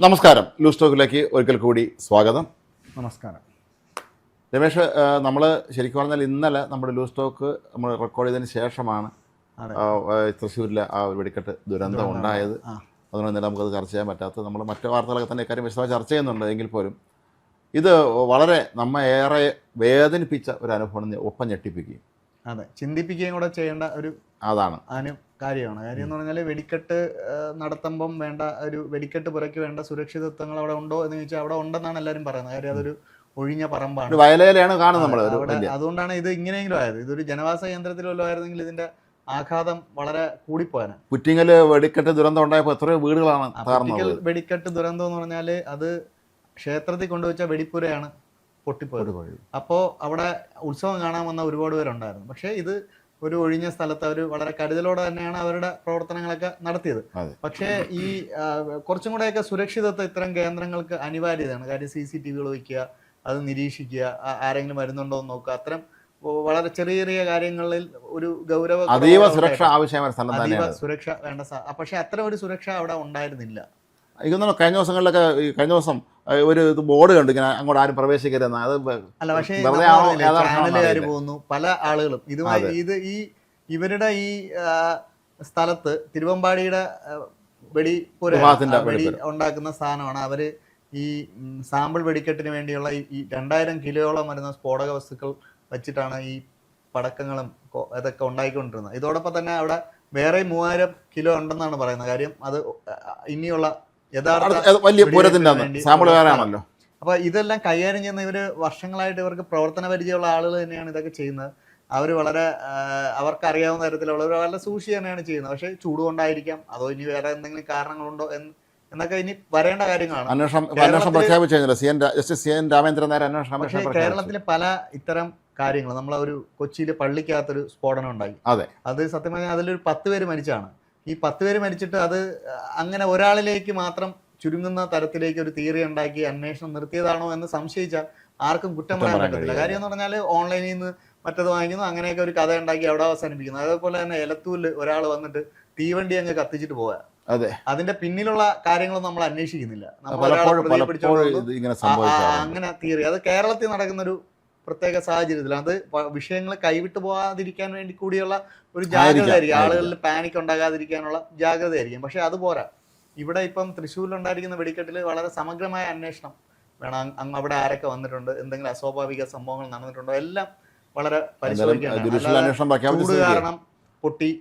നമസ്കാരം. ലൂസ് ടോക്കിലേക്ക് ഒരിക്കൽ കൂടി സ്വാഗതം. നമസ്കാരം രമേഷ്, നമ്മൾ ശരിക്കും പറഞ്ഞാൽ ഇന്നലെ നമ്മുടെ ലൂസ് ടോക്ക് നമ്മൾ റെക്കോർഡ് ചെയ്തതിന് ശേഷമാണ് തൃശ്ശൂരിലെ ആ വെടിക്കെട്ട് ദുരന്തം ഉണ്ടായത്. അതുകൊണ്ട് തന്നെ നമുക്കത് ചർച്ച ചെയ്യാൻ പറ്റാത്തത്. നമ്മൾ മറ്റു വാർത്തകളൊക്കെ തന്നെ ഇക്കാര്യം വിശദമായി ചർച്ച ചെയ്യുന്നുണ്ട്. എങ്കിൽ പോലും ഇത് വളരെ നമ്മെ ഏറെ വേദനിപ്പിച്ച ഒരു അനുഭവം, ഒപ്പം ഞെട്ടിപ്പിക്കുകയും ചിന്തിപ്പിക്കുകയും കൂടെ ചെയ്യേണ്ട ഒരു അതാണ് കാര്യമാണ്. കാര്യം എന്ന് പറഞ്ഞാൽ വെടിക്കെട്ട് നടത്തുമ്പം വേണ്ട ഒരു വെടിക്കെട്ട് പുറയ്ക്ക് വേണ്ട സുരക്ഷിതത്വങ്ങൾ അവിടെ ഉണ്ടോ എന്ന് ചോദിച്ചാൽ അവിടെ ഉണ്ടെന്നാണ് എല്ലാവരും പറയുന്നത്. കാര്യം അതൊരു ഒഴിഞ്ഞ പറമ്പാണ്, വയലേലയാണ് കാണുന്നത് നമ്മൾ. അതുകൊണ്ടാണ് ഇത് ഇങ്ങനെയെങ്കിലും ആയത്. ഇതൊരു ജനവാസ കേന്ദ്രത്തിൽ വല്ലതും ആയിരുന്നെങ്കിൽ ഇതിന്റെ ആഘാതം വളരെ കൂടിപ്പോയാണ്. കുറ്റിങ്ങല് വെടിക്കെട്ട് ദുരന്തം ഉണ്ടായപ്പോൾ എത്രയോ വീടുകളാണ് തകർന്നത്. വെടിക്കെട്ട് ദുരന്തം എന്ന് പറഞ്ഞാൽ അത് ക്ഷേത്രത്തിൽ കൊണ്ടുവച്ച വെടിപ്പുരയാണ് പൊട്ടിപ്പോയത്. അപ്പോൾ അവിടെ ഉത്സവം കാണാൻ വന്ന ഒരുപാട് പേരുണ്ടായിരുന്നു. പക്ഷേ ഇത് ഒരു ഒഴിഞ്ഞ സ്ഥലത്ത് അവർ വളരെ കരുതലോടെ തന്നെയാണ് അവരുടെ പ്രവർത്തനങ്ങളൊക്കെ നടത്തിയത്. പക്ഷേ ഈ കുറച്ചും കൂടെയൊക്കെ സുരക്ഷിതത്വം ഇത്തരം കേന്ദ്രങ്ങൾക്ക് അനിവാര്യതയാണ്. കാര്യം CCTVകൾ വയ്ക്കുക, അത് നിരീക്ഷിക്കുക, ആരെങ്കിലും വരുന്നുണ്ടോ എന്ന് നോക്കുക. അത്തരം വളരെ ചെറിയ ചെറിയ കാര്യങ്ങളിൽ ഒരു അതീവ സുരക്ഷ ആവശ്യമായ അതീവ സുരക്ഷ വേണ്ട. പക്ഷെ അത്തരം ഒരു സുരക്ഷ അവിടെ ഉണ്ടായിരുന്നില്ല. ഇതൊന്നും കഴിഞ്ഞ ദിവസങ്ങളിലൊക്കെ കഴിഞ്ഞ ദിവസം ഒരു ബോർഡ് കണ്ടു, ഇങ്ങനെ അങ്ങോട്ട് ആരും പ്രവേശിക്കരുതെന്ന്. അത് അല്ല, പക്ഷേ ചാനലുകാർ പോകുന്നു, പല ആളുകളും ഇതുമായി ഇവരുടെ ഈ സ്ഥലത്ത് തിരുവമ്പാടിയുടെ വെടി ഉണ്ടാക്കുന്ന സ്ഥാനമാണ്. അവര് ഈ സാമ്പിൾ വെടിക്കെട്ടിന് വേണ്ടിയുള്ള ഈ 2000 കിലോയോളം വരുന്ന സ്ഫോടക വസ്തുക്കൾ വെച്ചിട്ടാണ് ഈ പടക്കങ്ങളും ഇതൊക്കെ ഉണ്ടായിക്കൊണ്ടിരുന്നത്. ഇതോടൊപ്പം തന്നെ അവിടെ വേറെ 3000 കിലോ ഉണ്ടെന്നാണ് പറയുന്നത്. കാര്യം അത് ഇനിയുള്ള വലിയ പൂരത്തിന്റെ സാമ്പിൾ വേറെയാണല്ലോ. അപ്പൊ ഇതെല്ലാം കൈകാര്യം ചെയ്യുന്ന ഇവര് വർഷങ്ങളായിട്ട് ഇവർക്ക് പ്രവർത്തന പരിചയമുള്ള ആളുകൾ തന്നെയാണ് ഇതൊക്കെ ചെയ്യുന്നത്. അവർ വളരെ അവർക്ക് അറിയാവുന്ന തരത്തിലുള്ള വളരെ സൂക്ഷിച്ച് തന്നെയാണ് ചെയ്യുന്നത്. പക്ഷെ ചൂടുകൊണ്ടായിരിക്കാം, അതോ ഇനി വേറെ എന്തെങ്കിലും കാരണങ്ങളുണ്ടോ എന്നൊക്കെ ഇനി വരേണ്ട കാര്യങ്ങളാണ്. പക്ഷേ കേരളത്തിലെ പല ഇത്തരം കാര്യങ്ങൾ, നമ്മളെ ഒരു കൊച്ചിയിൽ പള്ളിക്കകത്തൊരു സ്ഫോടനം ഉണ്ടായി. അത് സത്യം പറഞ്ഞാൽ അതിലൊരു 10 പേര് മരിച്ചാണ്. ഈ 10 പേര് മരിച്ചിട്ട് അത് അങ്ങനെ ഒരാളിലേക്ക് മാത്രം ചുരുങ്ങുന്ന തരത്തിലേക്ക് ഒരു തിയറി ഉണ്ടാക്കി അന്വേഷണം നിർത്തിയതാണോ എന്ന് സംശയിച്ചാൽ ആർക്കും കുറ്റം പറയാൻ പറ്റത്തില്ല. കാര്യം എന്ന് പറഞ്ഞാൽ ഓൺലൈനിൽ നിന്ന് മറ്റത് വാങ്ങിക്കുന്നു, അങ്ങനെയൊക്കെ ഒരു കഥ ഉണ്ടാക്കി അവിടെ അവസാനിപ്പിക്കുന്നു. അതേപോലെ തന്നെ എലത്തൂരിൽ ഒരാൾ വന്നിട്ട് തീവണ്ടി അങ്ങ് കത്തിച്ചിട്ട് പോവുക. അതിന്റെ പിന്നിലുള്ള കാര്യങ്ങളൊന്നും നമ്മൾ അന്വേഷിക്കുന്നില്ല. അങ്ങനെ തിയറി അത് കേരളത്തിൽ നടക്കുന്ന ഒരു പ്രത്യേക സാഹചര്യത്തിൽ അത് വിഷയങ്ങൾ കൈവിട്ടു പോകാതിരിക്കാൻ വേണ്ടി കൂടിയുള്ള ഒരു ജാഗ്രത ആയിരിക്കും. ആളുകളിൽ പാനിക് ഉണ്ടാകാതിരിക്കാനുള്ള ജാഗ്രത ആയിരിക്കും. പക്ഷെ അതുപോരാ. ഇവിടെ ഇപ്പം തൃശ്ശൂരിലുണ്ടായിരിക്കുന്ന വെടിക്കെട്ടിൽ വളരെ സമഗ്രമായ അന്വേഷണം വേണം. അവിടെ ആരൊക്കെ വന്നിട്ടുണ്ട്, എന്തെങ്കിലും അസ്വാഭാവിക സംഭവങ്ങൾ നടന്നിട്ടുണ്ടോ, എല്ലാം വളരെ പരിശോധിക്കണം. കാരണം പൊട്ടി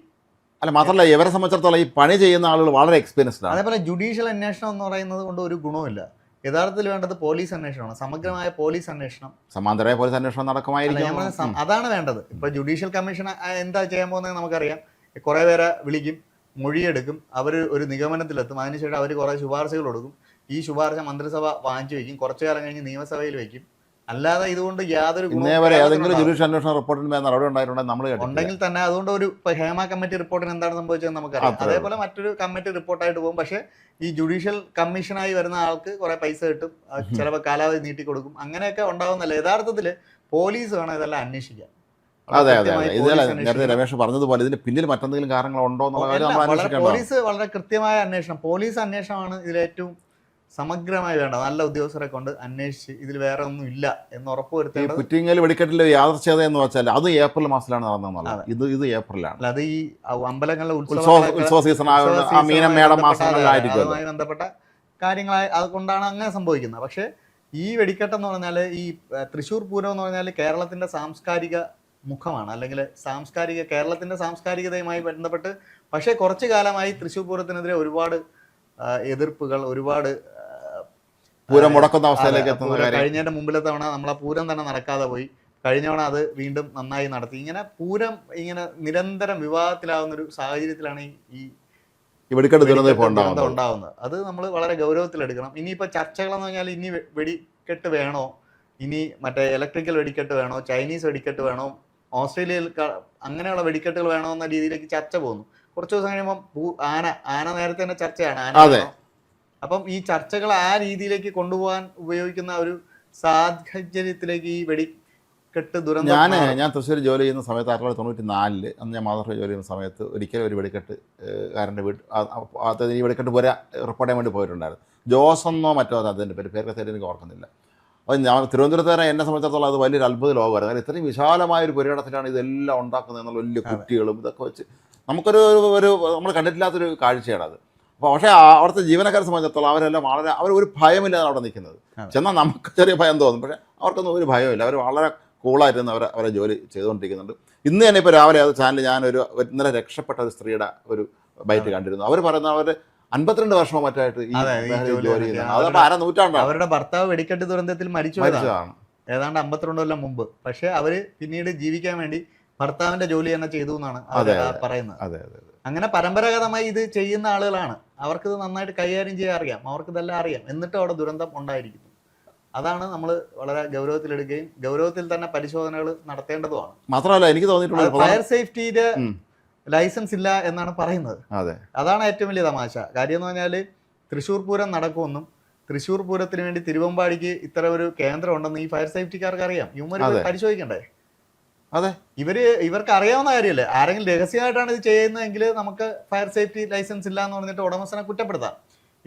അല്ല, മാത്രമല്ല ഇവരെ സംബന്ധിച്ചിടത്തോളം ഈ പണി ചെയ്യുന്ന ആളുകൾ വളരെ എക്സ്പീരിയൻസ്ഡ് ആണ്. അതേപോലെ ജുഡീഷ്യൽ അന്വേഷണം എന്ന് പറയുന്നത് കൊണ്ട് ഒരു ഗുണവുമില്ല. യഥാർത്ഥത്തിൽ വേണ്ടത് പോലീസ് അന്വേഷണമാണ്, സമഗ്രമായ പോലീസ് അന്വേഷണം, സമാന്തരമായ പോലീസ് അന്വേഷണം നടക്കുമായിരിക്കും. അതാണ് വേണ്ടത്. ഇപ്പൊ ജുഡീഷ്യൽ കമ്മീഷൻ എന്താ ചെയ്യാൻ പോകുന്നത് നമുക്കറിയാം. കുറെ പേരെ വിളിക്കും, മൊഴിയെടുക്കും, അവർ ഒരു നിഗമനത്തിലെത്തും, അതിനുശേഷം അവർ കുറെ ശുപാർശകൾ കൊടുക്കും. ഈ ശുപാർശ മന്ത്രിസഭ വാങ്ങിച്ചു വെക്കും, കുറച്ചു കാലം കഴിഞ്ഞ് നിയമസഭയിൽ വെക്കും. അല്ലാതെ ഇതുകൊണ്ട് യാതൊരു ഉണ്ടെങ്കിൽ തന്നെ അതുകൊണ്ട് ഒരു ഹേമ കമ്മിറ്റി റിപ്പോർട്ടിന് എന്താണ് സംഭവിച്ചതെന്ന് നമുക്കറിയാം. അതേപോലെ മറ്റൊരു കമ്മിറ്റി റിപ്പോർട്ടായിട്ട് പോകും. പക്ഷെ ഈ ജുഡീഷ്യൽ കമ്മീഷനായി വരുന്ന ആൾക്ക് കുറെ പൈസ കിട്ടും, ചിലപ്പോൾ കാലാവധി നീട്ടിക്കൊടുക്കും, അങ്ങനെയൊക്കെ ഉണ്ടാവുന്നല്ല. യഥാർത്ഥത്തില് പോലീസ് വേണം ഇതെല്ലാം അന്വേഷിക്കാൻ. നേരത്തെ രമേഷ് പറഞ്ഞതുപോലെ ഇതിന് പിന്നിൽ മറ്റെന്തെങ്കിലും കാരണങ്ങളുണ്ടോ എന്നുള്ള പോലീസ് വളരെ കൃത്യമായ അന്വേഷണം, പോലീസ് അന്വേഷണമാണ് ഇതിലേറ്റവും സമഗ്രമായി വേണ്ട. നല്ല ഉദ്യോഗസ്ഥരെ കൊണ്ട് അന്വേഷിച്ച് ഇതിൽ വേറെ ഒന്നും ഇല്ല എന്ന് ഉറപ്പുവരുത്തേണ്ടത്. കുറ്റിങ്ങൽ വെടിക്കെട്ടിലെ യാദർച്ഛ്യത എന്ന് വെച്ചാൽ അത് ഏപ്രിൽ മാസത്തിലാണ് നടന്നത്. ഇത് ഏപ്രിലാണ്. അത് ഈ അമ്പലങ്ങളിലെ ഉത്സവ സീസൺ അതുമായി ബന്ധപ്പെട്ട കാര്യങ്ങളായി അതുകൊണ്ടാണ് അങ്ങനെ സംഭവിക്കുന്നത്. പക്ഷെ ഈ വെടിക്കെട്ടെന്ന് പറഞ്ഞാൽ ഈ തൃശ്ശൂർ പൂരം എന്ന് പറഞ്ഞാൽ കേരളത്തിന്റെ സാംസ്കാരിക മുഖമാണ്, അല്ലെങ്കിൽ കേരളത്തിന്റെ സാംസ്കാരികതയുമായി ബന്ധപ്പെട്ട്. പക്ഷെ കുറച്ചു കാലമായി തൃശ്ശൂർ പൂരത്തിനെതിരെ ഒരുപാട് എതിർപ്പുകൾ, ഒരുപാട് പൂരം മുടക്കുന്ന അവസ്ഥയിലേക്ക് എത്തുന്ന കഴിഞ്ഞതിന്റെ മുമ്പിലെ തവണ നമ്മളെ പൂരം തന്നെ നടക്കാതെ പോയി. കഴിഞ്ഞ തവണ അത് വീണ്ടും നന്നായി നടത്തി. ഇങ്ങനെ പൂരം ഇങ്ങനെ നിരന്തരം വിവാദത്തിലാവുന്ന ഒരു സാഹചര്യത്തിലാണ് ഈ വെടിക്കെട്ട് ഉണ്ടാവുന്നത്. അത് നമ്മൾ വളരെ ഗൗരവത്തിലെടുക്കണം. ഇനിയിപ്പോ ചർച്ചകളെന്ന് പറഞ്ഞാൽ ഇനി വെടിക്കെട്ട് വേണോ, ഇനി മറ്റേ ഇലക്ട്രിക്കൽ വെടിക്കെട്ട് വേണോ, ചൈനീസ് വെടിക്കെട്ട് വേണോ, ഓസ്ട്രേലിയയിൽ അങ്ങനെയുള്ള വെടിക്കെട്ടുകൾ വേണോ എന്ന രീതിയിലേക്ക് ചർച്ച പോകുന്നു. കുറച്ച് ദിവസം കഴിയുമ്പോൾ ആന നേരത്തെ തന്നെ ചർച്ചയാണ്. അപ്പം ഈ ചർച്ചകൾ ആ രീതിയിലേക്ക് കൊണ്ടുപോകാൻ ഉപയോഗിക്കുന്ന ഒരു സാഹചര്യത്തിലേക്ക് ഈ വെടിക്കെട്ട് ദുരന്തം. ഞാൻ തൃശ്ശൂർ ജോലി ചെയ്യുന്ന സമയത്ത് 1994 അന്ന് ഞാൻ മാതൃഭൂമി ജോലി ചെയ്യുന്ന സമയത്ത് ഒരിക്കലും ഒരു വെടിക്കെട്ട് കാരൻ്റെ വീട്ടിൽ ഈ വെടിക്കെട്ട് പോരാ റിപ്പോർട്ട് ചെയ്യാൻ വേണ്ടി പോയിട്ടുണ്ടായിരുന്നു. ജോസെന്നോ മറ്റോ അതിൻ്റെ പേരൊക്കെ തേടി എനിക്ക് ഓർക്കുന്നില്ല. അപ്പോൾ ഞാൻ തിരുവനന്തപുരത്ത് എന്നെ സംബന്ധിച്ചിടത്തോളം അത് വലിയൊരു അത്ഭുത ലോകമായിരുന്നു. കാരണം ഇത്രയും വിശാലമായൊരു പുരയിടത്തിലാണ് ഇതെല്ലാം ഉണ്ടാക്കുന്നത് എന്നുള്ള വലിയ കുട്ടികളും ഇതൊക്കെ വെച്ച് നമുക്കൊരു നമ്മൾ കണ്ടിട്ടില്ലാത്തൊരു കാഴ്ചയാണത്. അപ്പോൾ പക്ഷേ അവിടുത്തെ ജീവനക്കാരെ സംബന്ധിച്ചിടത്തോളം അവരെല്ലാം വളരെ ഒരു ഭയമില്ലാതെ അവിടെ നിൽക്കുന്നത്. ചെന്നാൽ നമുക്ക് ചെറിയ ഭയം തോന്നും, പക്ഷേ അവർക്കൊന്നും ഒരു ഭയമില്ല. അവർ വളരെ കൂളായിട്ടിരുന്ന് അവരെ ജോലി ചെയ്തുകൊണ്ടിരിക്കുന്നുണ്ട്. ഇന്ന് തന്നെ ഇപ്പോൾ രാവിലെ അത് ചാനൽ ഞാനൊരു ഇന്നലെ രക്ഷപ്പെട്ട ഒരു സ്ത്രീയുടെ ഒരു ബൈറ്റ് കണ്ടിരുന്നു. അവർ പറയുന്ന അവർ 52 വർഷമോ മറ്റായിട്ട് ഈ ജോലി ചെയ്യുന്നത്. അര നൂറ്റാണ്ടാണ്. അവരുടെ ഭർത്താവ് വെടിക്കെട്ട് ദുരന്തത്തിൽ മരിച്ചതാണ് ഏതാണ്ട് 52 കൊല്ലം മുമ്പ്. പക്ഷെ അവര് പിന്നീട് ജീവിക്കാൻ വേണ്ടി ഭർത്താവിന്റെ ജോലി തന്നെ ചെയ്തു എന്നാണ് പറയുന്നത്. അങ്ങനെ പരമ്പരാഗതമായി ഇത് ചെയ്യുന്ന ആളുകളാണ്. അവർക്കിത് നന്നായിട്ട് കൈകാര്യം ചെയ്യാൻ അറിയാം, അവർക്കിതെല്ലാം അറിയാം. എന്നിട്ടും അവിടെ ദുരന്തം ഉണ്ടായിരിക്കുന്നു. അതാണ് നമ്മൾ വളരെ ഗൗരവത്തിലെടുക്കുകയും ഗൗരവത്തിൽ തന്നെ പരിശോധനകൾ നടത്തേണ്ടതുമാണ്. മാത്രമല്ല എനിക്ക് തോന്നിയിട്ടുള്ളത് ഫയർ സേഫ്റ്റിയുടെ ലൈസൻസ് ഇല്ല എന്നാണ് പറയുന്നത്. അതാണ് ഏറ്റവും വലിയ തമാശ. കാര്യം എന്ന് പറഞ്ഞാൽ തൃശ്ശൂർ പൂരം നടക്കുമെന്നും തൃശ്ശൂർ പൂരത്തിന് വേണ്ടി തിരുവമ്പാടിക്ക് ഇത്ര ഒരു കേന്ദ്രം ഉണ്ടെന്ന് ഈ ഫയർ സേഫ്റ്റിക്കാർക്ക് അറിയാം. ഇവർ പരിശോധിക്കണ്ടേ? ഇവർക്ക് അറിയാവുന്ന കാര്യമല്ലേ? ആരെങ്കിലും രഹസ്യമായിട്ടാണ് ഇത് ചെയ്യുന്നതെങ്കിൽ നമുക്ക് ഫയർ സേഫ്റ്റി ലൈസൻസ് ഇല്ല എന്ന് പറഞ്ഞിട്ട് ഉടമസ്ഥനെ കുറ്റപ്പെടുത്താം.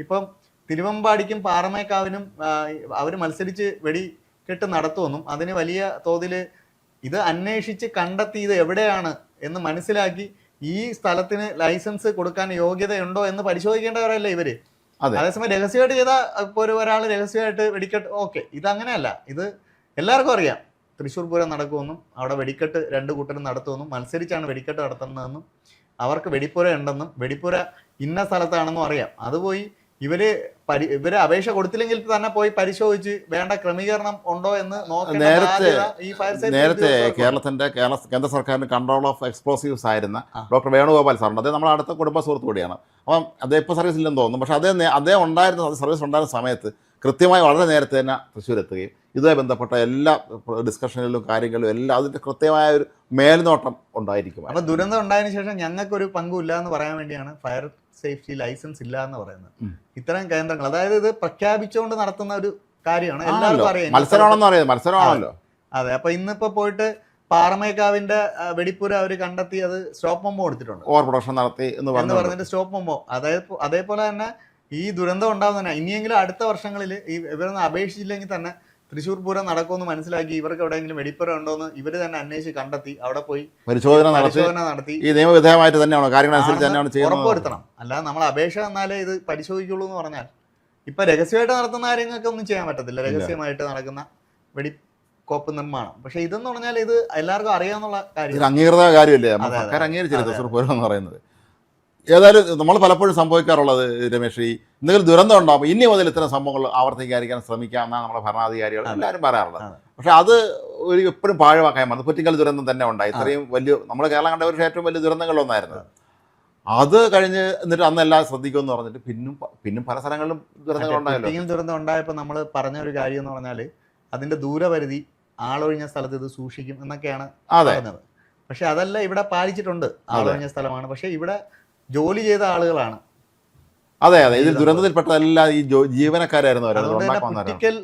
ഇപ്പം തിരുവമ്പാടിക്കും പാറമേക്കാവിനും അവർ മത്സരിച്ച് വെടിക്കെട്ട് നടത്തുമെന്നും അതിന് വലിയ തോതിൽ ഇത് അന്വേഷിച്ച് കണ്ടെത്തി ഇത് എവിടെയാണ് എന്ന് മനസ്സിലാക്കി ഈ സ്ഥലത്തിന് ലൈസൻസ് കൊടുക്കാൻ യോഗ്യതയുണ്ടോ എന്ന് പരിശോധിക്കേണ്ടവരല്ലേ ഇവര്. അതേസമയം രഹസ്യമായിട്ട് ചെയ്താൽ ഇപ്പോൾ ഒരാൾ രഹസ്യമായിട്ട് വെടിക്കെട്ട് ഓക്കെ, ഇത് അങ്ങനെയല്ല. ഇത് എല്ലാവർക്കും അറിയാം തൃശ്ശൂർ പൂരം നടക്കുമെന്നും അവിടെ വെടിക്കെട്ട് 2 കൂട്ടരും നടത്തുമെന്നും മത്സരിച്ചാണ് വെടിക്കെട്ട് നടത്തുന്നതെന്നും അവർക്ക് വെടിപ്പുര ഉണ്ടെന്നും വെടിപ്പുര ഇന്ന സ്ഥലത്താണെന്നും അറിയാം. അത് പോയി ഇവര് അപേക്ഷ കൊടുത്തില്ലെങ്കിൽ തന്നെ പോയി പരിശോധിച്ച് വേണ്ട ക്രമീകരണം ഉണ്ടോ എന്ന് നോക്കേണ്ട ഈ ഫയർ സേഫ്റ്റി. നേരത്തെ കേന്ദ്ര സർക്കാരിന്റെ കൺട്രോൾ ഓഫ് എക്സ്പ്ലോസീവ്സ് ആയിരുന്ന ഡോക്ടർ വേണുഗോപാൽ സാറുണ്ട്. അദ്ദേഹം നമ്മുടെ അടുത്ത കുടുംബ സുഹൃത്ത് കൂടിയാണ്. അപ്പം അദ്ദേഹം ഇപ്പോൾ സർവീസില്ലെന്ന് തോന്നുന്നു. പക്ഷേ അദ്ദേഹം സർവീസ് ഉണ്ടായിരുന്ന സമയത്ത് കൃത്യമായി വളരെ നേരത്തെ തന്നെ തൃശ്ശൂർ എത്തുകയും ഇതുമായി ബന്ധപ്പെട്ട എല്ലാ ഡിസ്കഷനുകളിലും കാര്യങ്ങളിലും എല്ലാം അതിൻ്റെ കൃത്യമായ ഒരു മേൽനോട്ടം ഉണ്ടായിരിക്കും. അപ്പോൾ ദുരന്തം ഉണ്ടായതിനു ശേഷം ഞങ്ങൾക്കൊരു പങ്കുമില്ല എന്ന് പറയാൻ വേണ്ടിയാണ് ഫയർ സേഫ്റ്റി ലൈസൻസ് ഇല്ല എന്ന് പറയുന്നത്. ഇത്തരം കേന്ദ്രങ്ങൾ, അതായത് ഇത് പ്രഖ്യാപിച്ചുകൊണ്ട് നടത്തുന്ന ഒരു കാര്യമാണ്. എല്ലാവർക്കും അറിയാം, മത്സരമാണെന്ന് അറിയാം, മത്സരമാണല്ലോ. അതെ. അപ്പൊ ഇന്നിപ്പോ പോയിട്ട് പാറമേക്കാവിന്റെ വെടിപ്പുര അവർ കണ്ടെത്തി അത് സ്റ്റോപ്പ് മെമ്മോ കൊടുത്തിട്ടുണ്ട്. ഓവർ പ്രൊഡക്ഷൻ നടത്തി എന്ന് പറഞ്ഞിട്ട് സ്റ്റോപ്പ് മെമ്മോ. അതേപോലെ തന്നെ ഈ ദുരന്തം ഉണ്ടാകുന്ന ഇനിയെങ്കിലും അടുത്ത വർഷങ്ങളിൽ ഇവരൊന്നും അപേക്ഷിച്ചില്ലെങ്കിൽ തന്നെ തൃശ്ശൂർ പൂരം നടക്കുമെന്ന് മനസ്സിലാക്കി ഇവർക്ക് എവിടെയെങ്കിലും വെടിപ്പുര ഉണ്ടോന്ന് ഇവര് തന്നെ അന്വേഷിച്ച് കണ്ടെത്തി അവിടെ പോയി പരിശോധന നടത്തി ഈ നിയമവിധേയമായിട്ട് തന്നെയാണോ കാര്യങ്ങളനുസരിച്ച് ഉറപ്പുവരുത്തണം. അല്ലാതെ നമ്മൾ അപേക്ഷ തന്നാലേ ഇത് പരിശോധിക്കുള്ളൂ എന്ന് പറഞ്ഞാൽ ഇപ്പൊ രഹസ്യമായിട്ട് നടത്തുന്ന കാര്യങ്ങൾക്ക് ഒന്നും ചെയ്യാൻ പറ്റത്തില്ല. രഹസ്യമായിട്ട് നടക്കുന്ന വെടിക്കോപ്പ് നിർമ്മാണം. പക്ഷെ ഇതെന്ന് പറഞ്ഞാൽ ഇത് എല്ലാവർക്കും അറിയാവുന്ന കാര്യം, അംഗീകൃത കാര്യമല്ലേ, സർക്കാർ അംഗീകരിച്ചില്ല തൃശ്ശൂർ പൂരം എന്ന് പറയുന്നത്. ഏതായാലും നമ്മൾ പലപ്പോഴും സംഭവിക്കാറുള്ളത് രമേഷ്, ഈ എന്തെങ്കിലും ദുരന്തം ഉണ്ടാകുമ്പോൾ ഇനി മുതൽ ഇത്തരം സംഭവങ്ങൾ ആവർത്തിക്കാതിരിക്കാൻ ശ്രമിക്കാം എന്നാണ് നമ്മുടെ ഭരണാധികാരികൾ എല്ലാവരും പറയാറുള്ളത്. പക്ഷെ അത് ഒരു എപ്പോഴും പാഴവാക്കാൻ വന്നു. പുറ്റിക്കൽ ദുരന്തം തന്നെ ഉണ്ടായി. ഇത്രയും വലിയ നമ്മുടെ കേരളം കണ്ട ഒരു ഏറ്റവും വലിയ ദുരന്തങ്ങളൊന്നായിരുന്നു അത്. കഴിഞ്ഞ് എന്നിട്ട് അന്ന് എല്ലാം ശ്രദ്ധിക്കുമെന്ന് പറഞ്ഞിട്ട് പിന്നും പല സ്ഥലങ്ങളിലും ദുരന്തങ്ങൾ ഉണ്ടായല്ലോ. ദുരന്തം ഉണ്ടായപ്പോൾ നമ്മൾ പറഞ്ഞ ഒരു കാര്യം എന്ന് പറഞ്ഞാൽ അതിന്റെ ദൂരപരിധി ആളൊഴിഞ്ഞ സ്ഥലത്ത് ഇത് സൂക്ഷിക്കും എന്നൊക്കെയാണ് പറഞ്ഞത്. പക്ഷെ അതല്ല ഇവിടെ പാലിച്ചിട്ടുണ്ട്. ആളൊഴിഞ്ഞ സ്ഥലമാണ്, പക്ഷെ ഇവിടെ ജോലി ചെയ്ത ആളുകളാണ്. അതെ, ഇതിൽ ദുരന്തത്തിൽപ്പെട്ട എല്ലാ ഈ ജീവനക്കാരായിരുന്നു. പൊളിറ്റിക്കൽ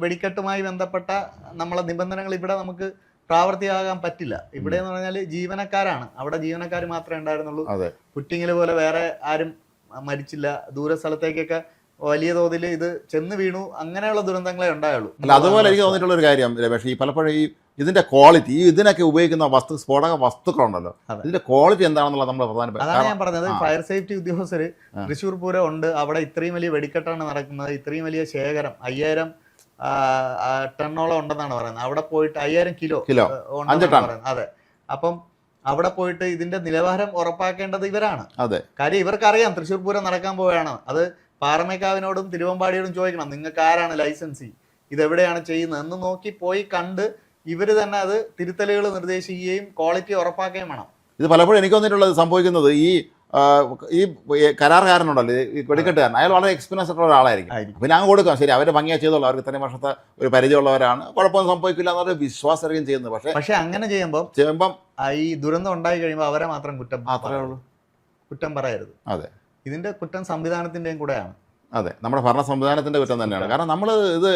വെടിക്കെട്ടുമായി ബന്ധപ്പെട്ട നമ്മളെ നിബന്ധനകൾ ഇവിടെ നമുക്ക് പ്രാവർത്തികമാകാൻ പറ്റില്ല. ഇവിടെ എന്ന് പറഞ്ഞാൽ ജീവനക്കാരാണ്. അവിടെ ജീവനക്കാർ മാത്രമേ ഉണ്ടായിരുന്നുള്ളൂ. പുറ്റിങ്ങൽ പോലെ വേറെ ആരും മരിച്ചില്ല. ദൂര സ്ഥലത്തേക്കൊക്കെ വലിയ തോതിൽ ഇത് ചെന്ന് വീണു, അങ്ങനെയുള്ള ദുരന്തങ്ങളെ ഉണ്ടായുള്ളൂ. അല്ല, അതുപോലെ എനിക്ക് തോന്നിയിട്ടുള്ള ഒരു കാര്യം രമേഷ്, ഈ പലപ്പോഴും ഈ ഇതിന്റെ ക്വാളിറ്റി, ഇതിനൊക്കെ ഉപയോഗിക്കുന്ന സ്ഫോടക വസ്തുക്കളുണ്ടല്ലോ, ഇതിന്റെ ക്വാളിറ്റി എന്താണെന്നുള്ളത് നമ്മൾ പ്രധാനപ്പെട്ട. അതാണ് ഞാൻ പറഞ്ഞത്. ഫയർ സേഫ്റ്റി ഉദ്യോഗസ്ഥർ തൃശ്ശൂർ പൂരം ഉണ്ട്, അവിടെ ഇത്രയും വലിയ വെടിക്കെട്ടാണ് നടക്കുന്നത്, ഇത്രയും വലിയ ശേഖരം 5000 ടണ്ണോളം ഉണ്ടെന്നാണ് പറയുന്നത്. അവിടെ പോയിട്ട് 5000 കിലോ ഉണ്ടെന്നാണ് പറയുന്നത്. അതെ. അപ്പം അവിടെ പോയിട്ട് ഇതിന്റെ നിലവാരം ഉറപ്പാക്കേണ്ടത് ഇവരാണ്. കാര്യം ഇവർക്കറിയാം തൃശ്ശൂർ പൂരം നടക്കാൻ പോവുകയാണ്. അത് പാറമേക്കാവിനോടും തിരുവമ്പാടിയോടും ചോദിക്കണം, നിങ്ങൾക്ക് ആരാണ് ലൈസൻസി, ഇതെവിടെയാണ് ചെയ്യുന്നത് എന്ന് നോക്കി പോയി കണ്ട് ഇവര് തന്നെ അത് തിരുത്തലുകൾ നിർദ്ദേശിക്കുകയും ക്വാളിറ്റി ഉറപ്പാക്കുകയും വേണം. ഇത് പലപ്പോഴും എനിക്ക് തോന്നിയിട്ടുള്ളത് സംഭവിക്കുന്നത് ഈ കരാറുകാരനുണ്ടല്ലോ, ഈ വെടിക്കെട്ടുകാരൻ, അയാൾ വളരെ എക്സ്പീരിയൻസ് ആയിട്ടുള്ള ഒരാളായിരിക്കും. പിന്നെ അങ്ങ് കൊടുക്കാം, ശരി അവരെ ഭംഗിയായി ചെയ്തോളൂ, അവർക്ക് ഇത്രയും വർഷത്തെ ഒരു പരിചയമുള്ളവരാണ്, കുഴപ്പമൊന്നും സംഭവിക്കില്ല എന്നൊരു വിശ്വാസമായിരിക്കും ചെയ്യുന്നത്. പക്ഷേ അങ്ങനെ ചെയ്യുമ്പം ഈ ദുരന്തം ഉണ്ടായി കഴിയുമ്പോൾ അവരെ മാത്രം കുറ്റം പറയരുത്. ഇതിന്റെ കുറ്റം സംവിധാനത്തിന്റെയും കൂടെയാണ്. അതെ, നമ്മുടെ ഭരണ സംവിധാനത്തിൻ്റെ കുറ്റം തന്നെയാണ്. കാരണം നമ്മൾ ഇത്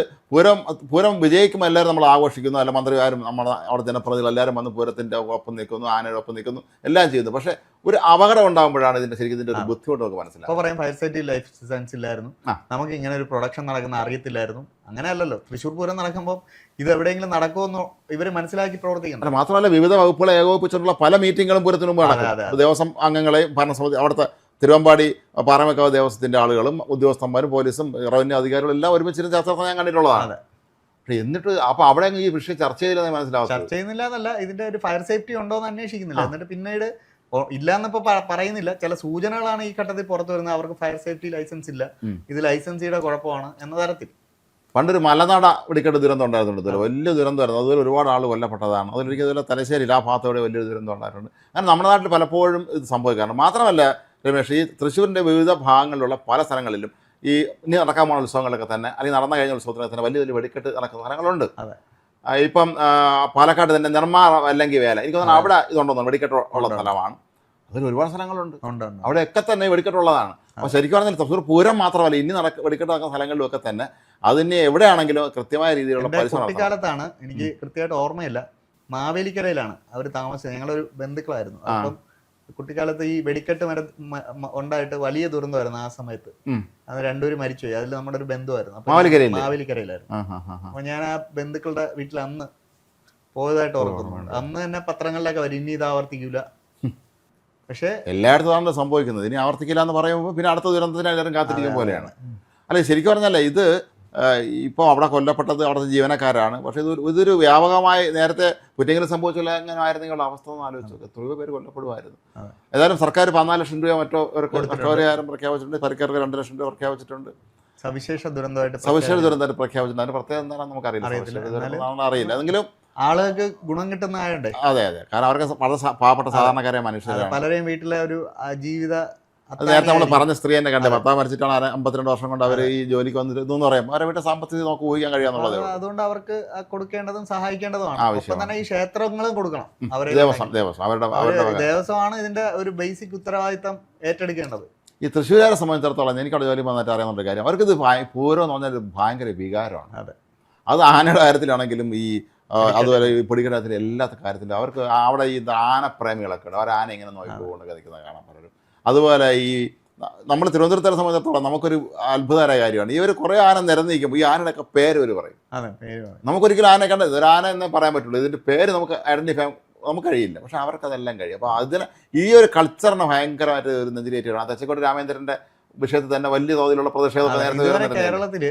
പൂരം വിജയിക്കുമ്പോൾ എല്ലാവരും നമ്മൾ ആഘോഷിക്കുന്നു, അല്ല മന്ത്രിമാരും നമ്മുടെ അവിടെ ജനപ്രതിനിധികൾ എല്ലാവരും വന്ന് പൂരത്തിൻ്റെ ഒപ്പം നിൽക്കുന്നു, ആനയുടെ ഒപ്പം നിൽക്കുന്നു, എല്ലാം ചെയ്യുന്നു. പക്ഷേ ഒരു അപകടം ഉണ്ടാകുമ്പോഴാണ് ശരിക്കും ഇതിൻ്റെ ഒരു ബുദ്ധിമുട്ട് നമുക്ക് മനസ്സിലാവും. അപ്പോൾ പറയും ഫയർ സേഫ്റ്റി ലൈഫ് സെൻസ് ഇല്ലായിരുന്നു, നമുക്ക് ഇങ്ങനെ ഒരു പ്രൊഡക്ഷൻ നടക്കുന്ന അറിയത്തില്ലായിരുന്നു. അങ്ങനെയല്ലല്ലോ, തൃശ്ശൂർ പൂരം നടക്കുമ്പോൾ ഇത് എവിടെയെങ്കിലും നടക്കുമെന്നോ ഇവർ മനസ്സിലാക്കി പ്രവർത്തിക്കണം. മാത്രമല്ല വിവിധ വകുപ്പുകളെ ഏകോപിപ്പിച്ചിട്ടുള്ള പല മീറ്റിങ്ങുകളും പൂരത്തിന് മുമ്പ് നടക്കും. ദേവസ്വം അംഗങ്ങളെയും ഭരണസമിതി, അവിടുത്തെ തിരുവമ്പാടി പാറമേക്കാവ് ദേവസ്വത്തിൻ്റെ ആളുകളും ഉദ്യോഗസ്ഥന്മാരും പോലീസും റവന്യൂ അധികാരികളും എല്ലാം ഒരുമിച്ചിരുന്ന് ചർച്ച ഞാൻ കണ്ടിട്ടുള്ളതാണ്. പക്ഷേ എന്നിട്ട് അപ്പോൾ അവിടെ ഈ വിഷയം ചർച്ച ചെയ്തില്ലെന്ന് മനസ്സിലാവും. ചർച്ച ചെയ്യുന്നില്ല എന്നല്ല, ഇതിൻ്റെ ഒരു ഫയർ സേഫ്റ്റി ഉണ്ടോ എന്ന് അന്വേഷിക്കുന്നില്ല. എന്നിട്ട് പിന്നീട് ഇല്ല എന്നിപ്പോൾ പറയുന്നില്ല, ചില സൂചനകളാണ് ഈ ഘട്ടത്തിൽ പുറത്തു വരുന്നത്. അവർക്ക് ഫയർ സേഫ്റ്റി ലൈസൻസ് ഇല്ല, ഇത് ലൈസൻസിയുടെ കുഴപ്പമാണ് എന്ന തരത്തിൽ. പണ്ടൊരു മലനാട വെടിക്കെട്ട് ദുരന്തം ഉണ്ടായിരുന്നുണ്ട്, വലിയ ദുരന്തമായിരുന്നു. അതുപോലെ ഒരുപാട് ആൾ കൊല്ലപ്പെട്ടതാണ്. അതിലൊരിക്കലും ഇതുപോലെ തലശ്ശേരി ആ ഭാഗത്തോടെ വലിയൊരു ദുരന്തം ഉണ്ടായിട്ടുണ്ട്. അങ്ങനെ നമ്മുടെ നാട്ടിൽ പലപ്പോഴും ഇത് സംഭവിക്കാറുണ്ട്. മാത്രമല്ല രമേഷ്, ഈ തൃശ്ശൂരിൻ്റെ വിവിധ ഭാഗങ്ങളിലുള്ള പല സ്ഥലങ്ങളിലും ഈ ഇനി നടക്കാൻ പോകുന്ന ഉത്സവങ്ങളൊക്കെ തന്നെ, അല്ലെങ്കിൽ നടന്ന കഴിഞ്ഞ ഉത്സവത്തിന് തന്നെ വലിയ വലിയ വെടിക്കെട്ട് നടക്കുന്ന സ്ഥലങ്ങളുണ്ട്. ഇപ്പം പാലക്കാട് തന്നെ നിർമ്മാണ അല്ലെങ്കിൽ വേല, എനിക്ക് തോന്നുന്നു അവിടെ ഇതുണ്ടോന്നു വെടിക്കെട്ട് ഉള്ള സ്ഥലമാണ്. അതിൽ ഒരുപാട് സ്ഥലങ്ങളുണ്ട്, അവിടെയൊക്കെ തന്നെ വെടിക്കെട്ടുള്ളതാണ്. അപ്പോൾ ശരിക്കും പറഞ്ഞാൽ തൃശ്ശൂർ പൂരം മാത്രമല്ല, ഇനി വെടിക്കെട്ട് നടക്കുന്ന സ്ഥലങ്ങളിലൊക്കെ തന്നെ അതിന് എവിടെയാണെങ്കിലും കൃത്യമായ രീതിയിലുള്ള പരിശ്രമം. കുട്ടിക്കാലത്താണ്, എനിക്ക് കൃത്യമായിട്ട് ഓർമ്മയില്ല, മാവേലിക്കരയിലാണ് അവർ താമസിച്ചത്. ഞങ്ങളൊരു ബന്ധുക്കളായിരുന്നു. അപ്പം കുട്ടിക്കാലത്ത് ഈ വെടിക്കെട്ട് ഉണ്ടായിട്ട് വലിയ ദുരന്തമായിരുന്നു ആ സമയത്ത്. അത് രണ്ടുപേരും മരിച്ചുപോയി. അതിൽ നമ്മുടെ ഒരു ബന്ധുവായിരുന്നു, മാവേലിക്കരയിലായിരുന്നു. അപ്പൊ ഞാൻ ആ ബന്ധുക്കളുടെ വീട്ടിൽ അന്ന് പോയതായിട്ട് ഓർക്കുന്നുണ്ട്. അന്ന് തന്നെ പത്രങ്ങളിലൊക്കെ വരും, ഇനി ഇത് ആവർത്തിക്കൂല. പക്ഷേ എല്ലായിടത്തും സംഭവിക്കുന്നത്, ഇനി ആവർത്തിക്കില്ല എന്ന് പറയുമ്പോൾ പിന്നെ അടുത്ത ദുരന്തത്തിന് എല്ലാവരും കാത്തിരിക്കും പോലെയാണ്. അല്ലെ, ശരിക്കും പറഞ്ഞാൽ ഇത് ഇപ്പോൾ അവിടെ കൊല്ലപ്പെട്ടത് അവിടുത്തെ ജീവനക്കാരാണ്. പക്ഷേ ഇതൊരു വ്യാപകമായി നേരത്തെ കുറ്റെങ്കിലും സംഭവിച്ചില്ല എങ്ങനെ ആയിരുന്നെങ്കിൽ അവസ്ഥ ഒന്ന് ആലോചിച്ചു, എത്രയോ പേര് കൊല്ലപ്പെടുമായിരുന്നു. ഏതായാലും സർക്കാർ 14 ലക്ഷം രൂപ മറ്റോ നഷ്ടപരിഹാരം പ്രഖ്യാപിച്ചിട്ടുണ്ട്, പരിക്കേർക്ക് 2 ലക്ഷം രൂപ പ്രഖ്യാപിച്ചിട്ടുണ്ട്. സവിശേഷ ദുരന്തമായിട്ട് പ്രഖ്യാപിച്ചിട്ടുണ്ട്. അതിന് പ്രത്യേകം എന്താണെന്ന് നമുക്കറിയില്ല. അറിയില്ല, എങ്കിലും ആളുകൾക്ക് ഗുണം കിട്ടുന്നതായുണ്ട്. അതെ, കാരണം അവർക്ക് വളരെ പാവപ്പെട്ട സാധാരണക്കാരെ മനുഷ്യരാണ്. പലരെയും വീട്ടിലെ ഒരു ജീവിത, നേരത്തെ നമ്മൾ പറഞ്ഞ സ്ത്രീ തന്നെ കണ്ടേ, ഭർത്താവ് മരിച്ചിട്ടാണ് 52 വർഷം കൊണ്ട് അവർ ഈ ജോലിക്ക് വന്നിരുന്നു എന്ന് പറയാം. അവരെ വീട്ടിൽ സാമ്പത്തികം നമുക്ക് ഊഹിക്കാൻ കഴിയാന്നുള്ളത്. അതുകൊണ്ട് അവർക്ക് കൊടുക്കേണ്ടതും സഹായിക്കേണ്ടതുമാണ്. ആവശ്യം തന്നെ ഈ ക്ഷേത്രങ്ങളും കൊടുക്കണം. ദേവസ്വമാണ് ഇതിന്റെ ഒരു ബേസിക് ഉത്തരവാദിത്തം ഏറ്റെടുക്കേണ്ടത്. ഈ തൃശ്ശൂരുകാരെ സംബന്ധിച്ചിടത്തോളം എനിക്കവിടെ ജോലി വന്നിട്ട് അറിയാവുന്ന കാര്യം, അവർക്കിത് പൂരം എന്ന് പറഞ്ഞാൽ ഭയങ്കര വികാരമാണ്. അത് ആനയുടെ കാര്യത്തിലാണെങ്കിലും ഈ അതുപോലെ ഈ പൊടിക്കടത്തിലെ എല്ലാ കാര്യത്തിലും അവർക്ക് അവിടെ ഈ ആനപ്രേമികളൊക്കെ ഉണ്ട്. അവർ ആന ഇങ്ങനെ നോക്കിക്കൊണ്ട് കഥിക്കുന്നത് കാണാൻ പലരും. അതുപോലെ ഈ നമ്മൾ തിരുവനന്തപുരത്തെ സംബന്ധിച്ചിടത്തോളം നമുക്കൊരു അത്ഭുതകരമായ കാര്യമാണ്, ഈ ഒരു കുറേ ആന നിരന്നിരിക്കുമ്പോൾ ഈ ആനയുടെയൊക്കെ പേര് അവർ പറയും. നമുക്കൊരിക്കലും ആനയെ കണ്ടത് ഒരു ആന എന്നേ പറയാൻ പറ്റുള്ളൂ, ഇതിൻ്റെ പേര് നമുക്ക് ഐഡൻറ്റിഫൈ നമുക്ക് കഴിയില്ല. പക്ഷെ അവർക്കതെല്ലാം കഴിയും. അപ്പോൾ അതിന് ഈ ഒരു കൾച്ചറിനെ ഭയങ്കരമായിട്ട് ഒരു നെഞ്ചിലേറ്റാണ്. തെച്ചക്കോട് രാമേന്ദ്രൻ്റെ വിഷയത്തിൽ തന്നെ വലിയ തോതിലുള്ള പ്രതിഷേധമൊക്കെ നേരത്തെ കേരളത്തിൽ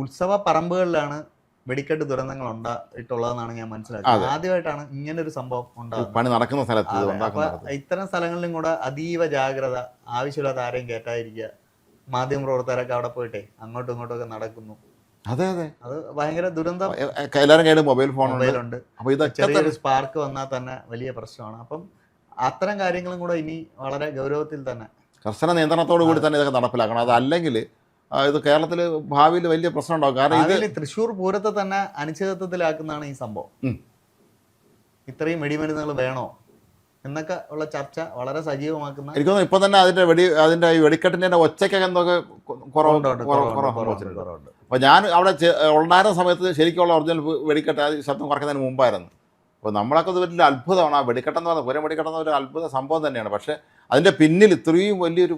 ഉത്സവ പറമ്പുകളിലാണ് വെടിക്കെട്ട് ദുരന്തങ്ങൾ ഉണ്ടായിട്ടുള്ളതെന്നാണ് ഞാൻ മനസ്സിലാക്കുന്നത്. ആദ്യമായിട്ടാണ് ഇങ്ങനൊരു സംഭവം ഉണ്ടാകുന്നത് പണി നടക്കുന്ന സ്ഥലത്ത്. ഇത്തരം സ്ഥലങ്ങളിലും കൂടെ അതീവ ജാഗ്രത, ആവശ്യമില്ലാത്ത ആരെയും കയറ്റാതിരിക്കുക. മാധ്യമ പ്രവർത്തകരൊക്കെ അവിടെ പോയിട്ടെ അങ്ങോട്ടും ഇങ്ങോട്ടും ഒക്കെ നടക്കുന്നു. അതെ, അത് ഭയങ്കര ദുരന്തം. എല്ലാവരും കയ്യിൽ മൊബൈലുണ്ട്. ചെറിയൊരു സ്പാർക്ക് വന്നാൽ തന്നെ വലിയ പ്രശ്നമാണ്. അപ്പം അത്തരം കാര്യങ്ങളും കൂടെ ഇനി വളരെ ഗൗരവത്തിൽ തന്നെ കർശന നിയന്ത്രണത്തോടു കൂടി തന്നെ ഇതൊക്കെ നടപ്പിലാക്കണം. അതല്ലെങ്കിൽ ഇത് കേരളത്തിൽ ഭാവിയിൽ വലിയ പ്രശ്നം ഉണ്ടാവും. കാരണം ഇത് തൃശ്ശൂർ പൂരത്തെ തന്നെ അനിശ്ചിതത്വത്തിലാക്കുന്നതാണ് ഈ സംഭവം. ഇത്രയും വെടിമരുന്നുകൾ വേണോ എന്നൊക്കെ ഉള്ള ചർച്ച വളരെ സജീവമാക്കുന്ന, എനിക്ക് തോന്നുന്നു ഇപ്പൊ തന്നെ അതിന്റെ ഈ വെടിക്കെട്ടിന്റെ ഒച്ചയ്ക്കൊക്കെ എന്തൊക്കെ കുറവുണ്ട്. അപ്പോൾ ഞാൻ അവിടെ ഉണ്ടായിരുന്ന സമയത്ത് ശരിക്കുള്ള ഒറിജിനൽ വെടിക്കെട്ട് ശബ്ദം കുറയ്ക്കുന്നതിന് മുമ്പായിരുന്നു. അപ്പോൾ നമ്മളൊക്കെ ഇത് വലിയ അത്ഭുതമാണ്. ആ വെടിക്കെട്ടെന്ന് പറഞ്ഞാൽ പൂരം വെടിക്കെട്ടെന്ന ഒരു അത്ഭുത സംഭവം തന്നെയാണ്. പക്ഷേ അതിൻ്റെ പിന്നിൽ ഇത്രയും വലിയൊരു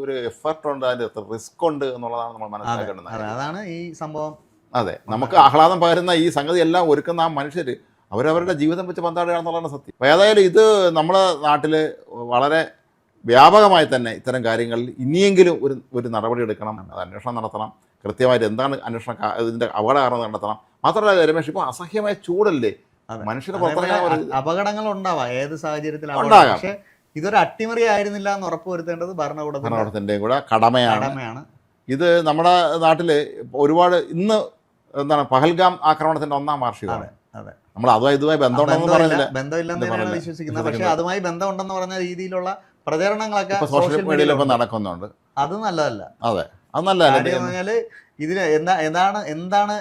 ഒരു എഫർട്ട് ഉണ്ട്, അതിൻ്റെ റിസ്ക് ഉണ്ട് എന്നുള്ളതാണ് നമ്മൾ മനസ്സിലാക്കേണ്ടത്. അതാണ് ഈ സംഭവം. അതെ, നമുക്ക് ആഹ്ലാദം പകരുന്ന ഈ സംഗതി എല്ലാം ഒരുക്കുന്ന ആ മനുഷ്യർ അവരവരുടെ ജീവിതം വെച്ച് പന്താടുകയാണെന്നുള്ളതാണ് സത്യം. അപ്പോൾ ഏതായാലും ഇത് നമ്മുടെ നാട്ടിൽ വളരെ വ്യാപകമായി തന്നെ ഇത്തരം കാര്യങ്ങളിൽ ഇനിയെങ്കിലും ഒരു നടപടി എടുക്കണം, അത് അന്വേഷണം നടത്തണം. കൃത്യമായിട്ട് എന്താണ് അന്വേഷണം, ഇതിൻ്റെ അപകട കാരണം കണ്ടെത്തണം. മാത്രമല്ല രമേഷ്, ഇപ്പോൾ അസഹ്യമായ ചൂടല്ലേ, മനുഷ്യന് പുറത്തിറങ്ങാൻ അപകടങ്ങൾ ഉണ്ടാവാം, ഏത് സാഹചര്യത്തിലും ഉണ്ടാകാം. പക്ഷേ ഇതൊരു അട്ടിമറി ആയിരുന്നില്ല എന്ന് ഉറപ്പുവരുത്തേണ്ടത് ഭരണകൂടത്തിൻ്റെയും കൂടെ കടമയാണ്. ഇത് നമ്മുടെ നാട്ടിൽ ഒരുപാട് ഇന്ന് എന്താണ് പഹൽഗാം ആക്രമണത്തിന്റെ 1ാം വാർഷികമാണ്. നമ്മൾ അതുമായി ഇതുമായി ബന്ധമില്ലെന്ന് വിശ്വസിക്കുന്നത്. പക്ഷേ അതുമായി ബന്ധമുണ്ടെന്ന് പറഞ്ഞ രീതിയിലുള്ള പ്രചരണങ്ങളൊക്കെ സോഷ്യൽ മീഡിയയിലൊക്കെ നടക്കുന്നുണ്ട്. അത് നല്ലതല്ല. അതെ, അത് നല്ലതല്ല. പറഞ്ഞാല് ഇതിന് എന്താണ്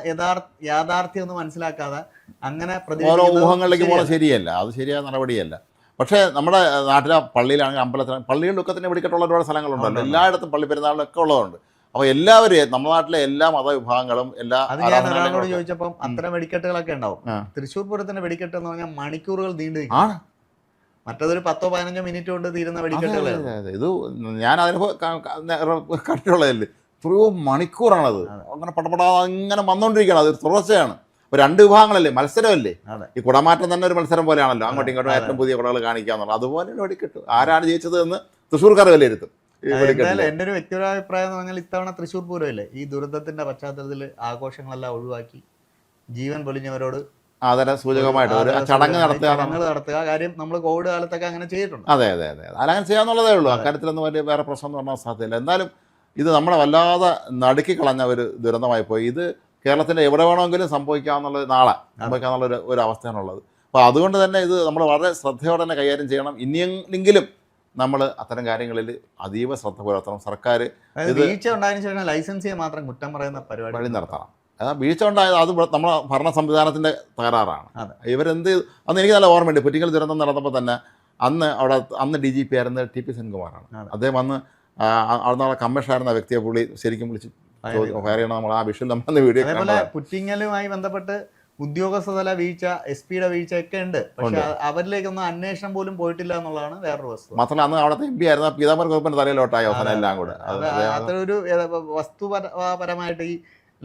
യാഥാർത്ഥ്യം എന്ന് മനസ്സിലാക്കാതെ അങ്ങനെ ഓരോ ഊഹങ്ങളിലേക്ക് പോകാൻ ശരിയല്ല, അത് ശരിയായ നടപടിയല്ല. പക്ഷേ നമ്മുടെ നാട്ടിലെ പള്ളിയിലാണെങ്കിൽ അമ്പലത്തിൽ, പള്ളികളിലൊക്കെ തന്നെ വെടിക്കെട്ടുള്ള ഒരുപാട് സ്ഥലങ്ങളുണ്ടല്ലോ. എല്ലായിടത്തും പള്ളി പെരുന്നാളിലൊക്കെ ഉള്ളതുണ്ട്. അപ്പോൾ എല്ലാവരും നമ്മുടെ നാട്ടിലെ എല്ലാ മതവിഭാഗങ്ങളും എല്ലാ അത് ഞാൻ ഒരാളോട് ചോദിച്ചപ്പം അത്തരം വെടിക്കെട്ടുകളൊക്കെ ഉണ്ടാവും. തൃശ്ശൂർ പൂരത്തിന്റെ വെടിക്കെട്ട് എന്ന് പറഞ്ഞാൽ മണിക്കൂറുകൾ നീണ്ടു ആണ്. മറ്റതൊരു 10-15 മിനിറ്റ് കൊണ്ട് തീരുന്ന വെടിക്കെട്ടുകളാണ്. ഇത് ഞാൻ അതിന് കണ്ടിട്ടുള്ളതല്ലേ, എത്രയോ മണിക്കൂറാണത് അങ്ങനെ പടപടാ അങ്ങനെ വന്നുകൊണ്ടിരിക്കുകയാണ്. അത് തുടർച്ചയാണ്. ഇപ്പോൾ 2 വിഭാഗങ്ങളല്ലേ, മത്സരമല്ലേ. ഈ കുടമാറ്റം തന്നെ ഒരു മത്സരം പോലെയാണല്ലോ, അങ്ങോട്ടും ഇങ്ങോട്ടും ഏറ്റവും പുതിയ കുടകൾ കാണിക്കാന്നുള്ളത്. അതുപോലെ വെടിക്കെട്ട് ആരാണ് ജയിച്ചത് എന്ന് തൃശ്ശൂർക്കാർ വിലയിരുത്തും. എന്തായാലും എൻ്റെ ഒരു വ്യക്തിപരമായ അഭിപ്രായം എന്ന് പറഞ്ഞാൽ ഇത്തവണ തൃശ്ശൂർ പൂരമല്ലേ, ഈ ദുരന്തത്തിന്റെ പശ്ചാത്തലത്തിൽ ആഘോഷങ്ങളെല്ലാം ഒഴിവാക്കി ജീവൻ പൊലിഞ്ഞവരോട് ആദര സൂചകമായിട്ട് ഒരു ചടങ്ങ് നടത്തുക. കാര്യം നമ്മൾ കോവിഡ് കാലത്തൊക്കെ അങ്ങനെ ചെയ്തിട്ടുണ്ട്. അതെ അതെ അതെ, അതങ്ങനെ ചെയ്യാന്നുള്ളതേ ഉള്ളൂ. അക്കാര്യത്തിലൊന്നും വലിയ വേറെ പ്രശ്നം എന്ന് പറഞ്ഞാൽ സാധ്യതയില്ല. എന്നാലും ഇത് നമ്മളെ വല്ലാതെ നടുക്കി കളഞ്ഞ ഒരു ദുരന്തമായി പോയി. ഇത് കേരളത്തിൻ്റെ എവിടെ വേണമെങ്കിലും സംഭവിക്കാമെന്നുള്ളത്, നാളെ സംഭവിക്കാമെന്നുള്ള ഒരു അവസ്ഥയാണുള്ളത്. അപ്പോൾ അതുകൊണ്ട് തന്നെ ഇത് നമ്മൾ വളരെ ശ്രദ്ധയോടെ തന്നെ കൈകാര്യം ചെയ്യണം. ഇനിയെങ്കിലും നമ്മൾ അത്തരം കാര്യങ്ങളിൽ അതീവ ശ്രദ്ധ പുലർത്തണം. സർക്കാർ വീഴ്ച ഉണ്ടായതിനു ശേഷം ലൈസൻസിയെ മാത്രം കുറ്റം പറയുന്ന പരിപാടി നടത്തണം. അതാ വീഴ്ച ഉണ്ടായത് അത് നമ്മളെ ഭരണ സംവിധാനത്തിൻ്റെ തകരാറാണ്. ഇവരെന്ത് അന്ന് എനിക്ക് നല്ല ഓർമ്മയുണ്ട്. പുറ്റിങ്ങൽ ദുരന്തം നടന്നപ്പോൾ തന്നെ അന്ന് DGP ആയിരുന്ന TP സെൻകുമാറാണ്. അദ്ദേഹം വന്ന് അവിടുന്ന് കമ്മീഷനായിരുന്ന വ്യക്തിയെ പുള്ളി ശരിക്കും വിളിച്ച് ഫയർ ചെയ്യണം. നമ്മൾ ആ വിഷയം നമ്മൾ വീഡിയോ. അതേപോലെ പുറ്റിങ്ങലുമായി ബന്ധപ്പെട്ട് ഉദ്യോഗസ്ഥതല വീഴ്ച, SP-യുടെ വീഴ്ച ഒക്കെ ഉണ്ട്. പക്ഷെ അവരിലേക്കൊന്നും അന്വേഷണം പോലും പോയിട്ടില്ല എന്നുള്ളതാണ് വേറൊരു വസ്തു. മാത്രമല്ല അന്ന് അവിടുത്തെ MP ആയിരുന്ന പീതാംബർ കുറുപ്പിന്റെ തലയിലോട്ടായി അവസാനം എല്ലാം കൂടെ. അതൊരു വസ്തുപരമായിട്ട് ഈ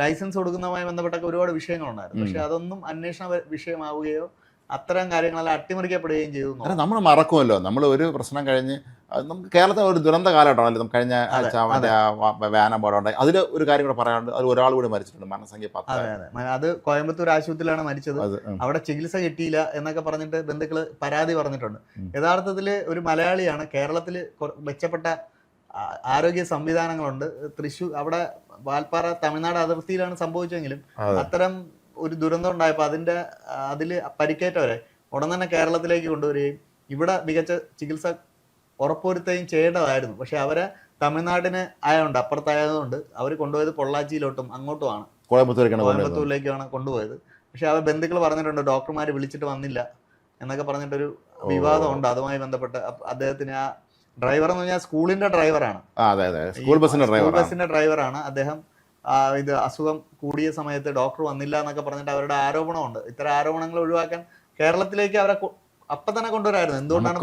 ലൈസൻസ് കൊടുക്കുന്നതുമായി ബന്ധപ്പെട്ടൊക്കെ ഒരുപാട് വിഷയങ്ങളുണ്ടായിരുന്നു. പക്ഷെ അതൊന്നും അന്വേഷണ വിഷയമാവുകയോ അത്തരം കാര്യങ്ങളെല്ലാം അട്ടിമറിക്കപ്പെടുകയും ചെയ്തു. നമ്മൾ മറക്കുമല്ലോ, നമ്മൾ ഒരു പ്രശ്നം കഴിഞ്ഞ് നമുക്ക് കേരളത്തിൽ ഒരു ദുരന്ത കാലഘട്ടമാണല്ലോ. നമുക്ക് കഴിഞ്ഞ ആഴ്ച വാൻ അപകടം ഉണ്ടായി. അതിൽ ഒരു കാര്യം കൂടെ പറയാനുണ്ട്. അതിൽ ഒരാൾ കൂടി മരിച്ചിട്ടുണ്ട്, മരണസംഖ്യ 10. അത് കോയമ്പത്തൂർ ആശുപത്രിയിലാണ് മരിച്ചത്. അവിടെ ചികിത്സ കിട്ടിയില്ല എന്നൊക്കെ പറഞ്ഞിട്ട് ബന്ധുക്കൾ പരാതി പറഞ്ഞിട്ടുണ്ട്. യഥാർത്ഥത്തിൽ ഒരു മലയാളിയാണ്. കേരളത്തിൽ മെച്ചപ്പെട്ട ആരോഗ്യ സംവിധാനങ്ങളുണ്ട്. തൃശ്ശൂർ അവിടെ വാൽപ്പാറ തമിഴ്നാട് അതിർത്തിയിലാണ് സംഭവിച്ചെങ്കിലും അത്തരം ഒരു ദുരന്തം ഉണ്ടായപ്പോൾ അതിൽ പരിക്കേറ്റവരെ ഉടൻ തന്നെ കേരളത്തിലേക്ക് കൊണ്ടുവരികയും ഇവിടെ മികച്ച ചികിത്സ ഉറപ്പുവരുത്തുകയും ചെയ്യേണ്ടതായിരുന്നു. പക്ഷെ അവരെ തമിഴ്നാടിന് ആയതുകൊണ്ട്, അപ്പുറത്തായതുകൊണ്ട് അവർ കൊണ്ടുപോയത് പൊള്ളാച്ചിയിലോട്ടും അങ്ങോട്ടുമാണ്, കോയമ്പത്തൂരിലേക്കാണ് കൊണ്ടുപോയത്. പക്ഷെ അവർ ബന്ധുക്കൾ പറഞ്ഞിട്ടുണ്ട് ഡോക്ടർമാർ വിളിച്ചിട്ട് വന്നില്ല എന്നൊക്കെ പറഞ്ഞിട്ടൊരു വിവാദമുണ്ട്. അതുമായി ബന്ധപ്പെട്ട് അദ്ദേഹത്തിന് ആ ഡ്രൈവർ എന്ന് പറഞ്ഞാൽ സ്കൂളിന്റെ ഡ്രൈവറാണ്, സ്കൂൾ ബസിന്റെ ഡ്രൈവറാണ് അദ്ദേഹം. ഇത് അസുഖം കൂടിയ സമയത്ത് ഡോക്ടർ വന്നില്ല എന്നൊക്കെ പറഞ്ഞിട്ട് അവരുടെ ആരോപണമുണ്ട്. ഇത്തരം ആരോപണങ്ങൾ ഒഴിവാക്കാൻ കേരളത്തിലേക്ക് അവരെ അപ്പൊ തന്നെ കൊണ്ടുവരായിരുന്നു. എന്തുകൊണ്ടാണ്